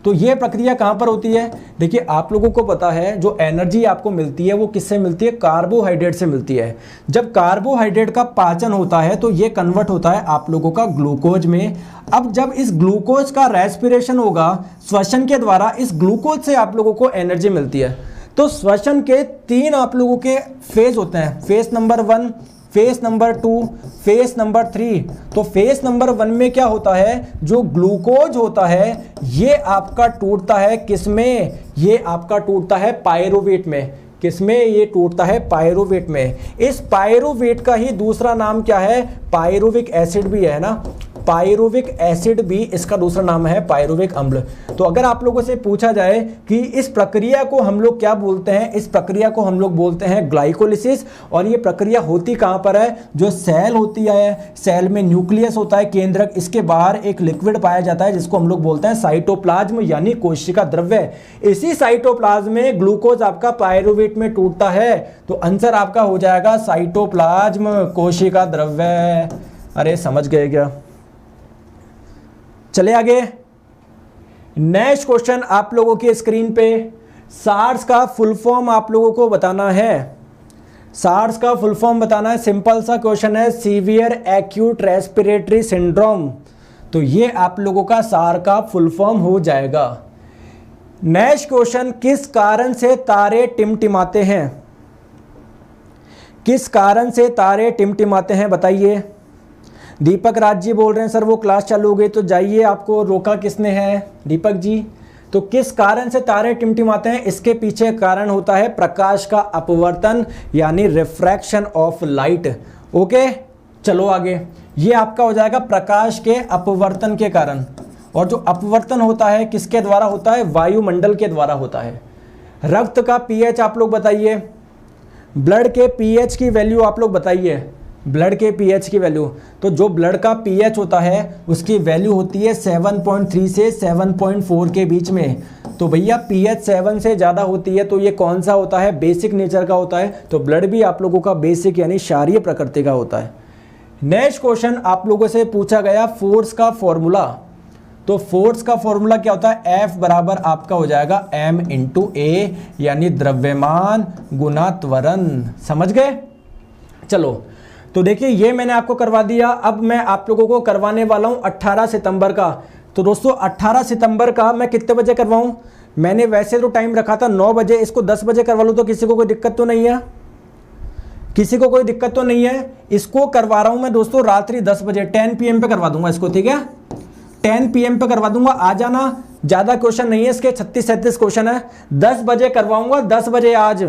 तो ये प्रक्रिया कहाँ पर होती है। देखिए आप लोगों को पता है जो एनर्जी आपको मिलती है वो किससे मिलती है, कार्बोहाइड्रेट से मिलती है। जब कार्बोहाइड्रेट का पाचन होता है तो ये कन्वर्ट होता है आप लोगों का ग्लूकोज में। अब जब इस ग्लूकोज का रेस्पिरेशन होगा श्वसन के द्वारा, इस ग्लूकोज से आप लोगों को एनर्जी मिलती है। तो श्वसन के 3 आप लोगों के फेज होते हैं, phase number 1, phase number 2, phase number 3। तो फेज नंबर 1 में क्या होता है, जो ग्लूकोज होता है ये आपका टूटता है किसमें, ये आपका टूटता है पायरुवेट में। किसमें, ये टूटता है पायरुवेट में। इस पायरुवेट का ही दूसरा नाम क्या है, पायरुविक एसिड भी है ना, पायरुविक एसिड भी इसका दूसरा नाम है पायरुविक अम्ल। तो अगर आप लोगों से पूछा जाए कि इस प्रक्रिया को हम लोग क्या बोलते हैं, इस प्रक्रिया को हम लोग बोलते हैं ग्लाइकोलिसिस। और ये प्रक्रिया होती कहां पर है, जो सेल होती है, सेल में न्यूक्लियस होता है केंद्रक, इसके बाहर एक लिक्विड पाया जाता है जिसको हम लोग बोलते हैं साइटोप्लाज्म यानी कोशिका द्रव्य। इसी साइटोप्लाज्म में ग्लूकोज आपका पायरुवेट में टूटता है। तो आंसर आपका हो जाएगा साइटोप्लाज्म कोशिका द्रव्य। अरे समझ गए क्या? चले आगे। नेक्स्ट क्वेश्चन आप लोगों की स्क्रीन पे, सार्स का फुल फॉर्म आप लोगों को बताना है। सार्स का फुल फॉर्म बताना है, सिंपल सा क्वेश्चन है, सीवियर एक्यूट रेस्पिरेटरी सिंड्रोम। तो ये आप लोगों का सार का फुल फॉर्म हो जाएगा। नेक्स्ट क्वेश्चन, किस कारण से तारे टिमटिमाते हैं? किस कारण से तारे टिमटिमाते हैं बताइए। दीपक राज जी बोल रहे हैं सर वो क्लास चालू हो गई, तो जाइए, आपको रोका किसने है दीपक जी। तो किस कारण से तारे टिमटिमाते हैं, इसके पीछे कारण होता है प्रकाश का अपवर्तन यानी रिफ्रैक्शन ऑफ लाइट। ओके चलो आगे, ये आपका हो जाएगा प्रकाश के अपवर्तन के कारण। और जो अपवर्तन होता है किसके द्वारा होता है, वायुमंडल के द्वारा होता है। रक्त का पीएच आप लोग बताइए, ब्लड के पीएच की वैल्यू आप लोग बताइए, ब्लड के पीएच की वैल्यू। तो जो ब्लड का पीएच होता है उसकी वैल्यू होती है 7.3 से 7.4 के बीच में। तो भैया पीएच 7 से ज़्यादा होती है तो ये कौन सा होता है, बेसिक नेचर का होता है। तो ब्लड भी आप लोगों का बेसिक यानी क्षारीय प्रकृति का होता है। नेक्स्ट क्वेश्चन आप लोगों से पूछा गया फोर्स का फॉर्मूला। तो फोर्स का फॉर्मूला क्या होता है, F बराबर आपका हो जाएगा M इंटू ए यानी द्रव्यमान गुना त्वरण। समझ गए? चलो तो देखिए ये मैंने आपको करवा दिया। अब मैं आप लोगों को करवाने वाला हूं 18 सितंबर का। तो दोस्तों 18 सितंबर का मैं कितने बजे करवाऊं, मैंने वैसे तो टाइम रखा था 9 बजे, इसको 10 बजे करवा लूं तो किसी को कोई दिक्कत तो नहीं है? किसी को कोई दिक्कत तो नहीं है? इसको करवा रहा हूं मैं दोस्तों रात्रि 10 बजे 10 PM पे करवा दूंगा इसको, ठीक है 10 PM पे करवा दूंगा। आ जाना, ज्यादा क्वेश्चन नहीं है इसके, 36-37 क्वेश्चन है। 10 बजे करवाऊंगा, 10 बजे आज।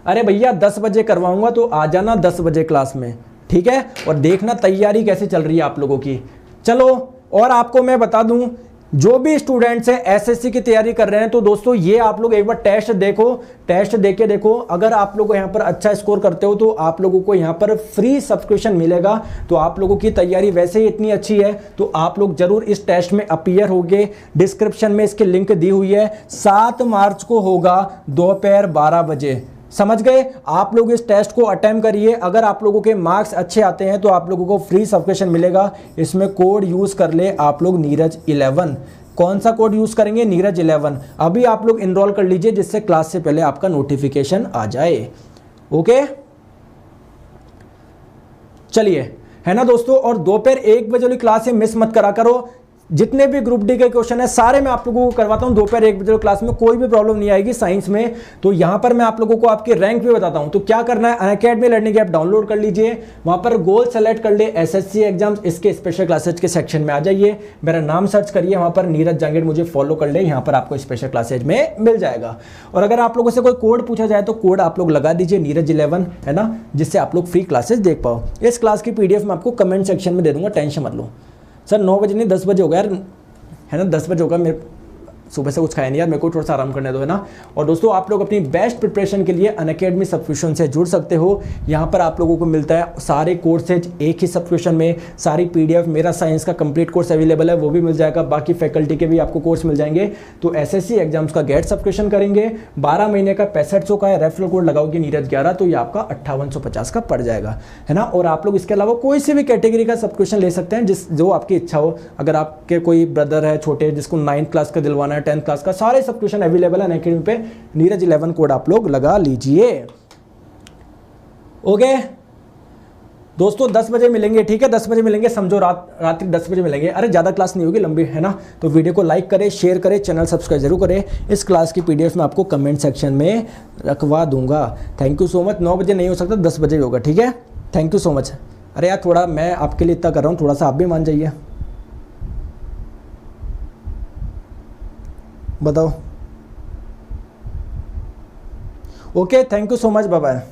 अरे भैया 10 बजे करवाऊंगा तो आ जाना 10 बजे क्लास में, ठीक है। और देखना तैयारी कैसे चल रही है आप लोगों की। चलो और आपको मैं बता दूं, जो भी स्टूडेंट्स हैं एसएससी की तैयारी कर रहे हैं, तो दोस्तों ये आप लोग एक बार टेस्ट देखो, टेस्ट देख के देखो। अगर आप लोग यहाँ पर अच्छा स्कोर करते हो तो आप लोगों को यहाँ पर फ्री सब्सक्रिप्शन मिलेगा। तो आप लोगों की तैयारी वैसे ही इतनी अच्छी है तो आप लोग जरूर इस टेस्ट में अपीयर होंगे। डिस्क्रिप्शन में इसकी लिंक दी हुई है। 7 मार्च को होगा दोपहर 12 बजे। समझ गए? आप लोग इस टेस्ट को अटेम्प्ट करिए। अगर आप लोगों के मार्क्स अच्छे आते हैं तो आप लोगों को फ्री सब्सक्रिप्शन मिलेगा। इसमें कोड यूज कर ले आप लोग नीरज 11। कौन सा कोड यूज करेंगे, नीरज 11। अभी आप लोग इनरोल कर लीजिए जिससे क्लास से पहले आपका नोटिफिकेशन आ जाए। ओके चलिए, है ना दोस्तों। और दोपहर 1 बजे वाली क्लास से मिस मत करा करो। जितने भी ग्रुप डी के क्वेश्चन है सारे मैं आप लोगों को करवाता हूं दोपहर 1 बजे क्लास में, कोई भी प्रॉब्लम नहीं आएगी साइंस में। तो यहां पर मैं आप लोगों को आपके रैंक भी बताता हूं। तो क्या करना है, अनअकैडमी लर्निंग ऐप डाउनलोड कर लीजिए, वहां पर गोल सेलेक्ट कर ले एसएससी एग्जाम्स, इसके स्पेशल क्लासेज के सेक्शन में आ जाइए, मेरा नाम सर्च करिए, वहां पर नीरज जांगेड़ मुझे फॉलो कर ले, यहां पर आपको स्पेशल क्लासेज में मिल जाएगा। और अगर आप लोगों से कोई कोड पूछा जाए तो कोड आप लोग लगा दीजिए नीरज 11, है ना, जिससे आप लोग फ्री क्लासेज देख पाओ। इस क्लास की पीडीएफ मैं आपको कमेंट सेक्शन में दे दूंगा, टेंशन मत लो। सर 9 बजे नहीं 10 बजे होगा यार, है ना, 10 बजे होगा। मेरे सुबह से कुछ खाया नहीं यार, मेरे को थोड़ा सा आराम करने दो, है ना। और दोस्तों आप लोग अपनी बेस्ट प्रिपरेशन के लिए अनअकैडमी सब्सक्रिप्शन से जुड़ सकते हो। यहाँ पर आप लोगों को मिलता है सारे कोर्सेज एक ही सब्सक्रिप्शन में, सारी पीडीएफ, मेरा साइंस का कंप्लीट कोर्स अवेलेबल है वो भी मिल जाएगा, बाकी फैकल्टी के भी आपको कोर्स मिल जाएंगे। तो एसएससी एग्जाम्स का गेट सब्सक्रिप्शन करेंगे 12 महीने का 6500 का है, रेफरल कोड लगाओगे नीरज 11 तो ये आपका 5850 का पड़ जाएगा, है ना। और आप लोग इसके अलावा कोई सी भी कैटेगरी का सब्सक्रिप्शन ले सकते हैं जो आपकी इच्छा हो। अगर आपके कोई ब्रदर है छोटे जिसको 9th क्लास का दिलवाना है, 10th क्लास का, सारे सब्सक्रिप्शन अवेलेबल है अनअकैडमी पे। नीरज 11 कोड आप लोग लगा लीजिए। ओके दोस्तों 10 बजे मिलेंगे, ठीक है 10 बजे मिलेंगे, समझो रात्रि 10 बजे मिलेंगे। अरे ज़्यादा क्लास नहीं होगी, लंबी, है ना। तो वीडियो को लाइक करें, शेयर करें, चैनल सब्सक्राइब जरूर करें। इस क्लास की पीडीएफ में आपको कमेंट सेक्शन में रखवा दूंगा। Thank you so much. 9 बजे नहीं हो सकता, 10 बजे होगा, ठीक है। Thank you so much. अरे यार थोड़ा मैं आपके लिए इतना कर रहा हूँ, थोड़ा सा आप भी मान जाइए। बताओ। Okay thank you so much, bye bye.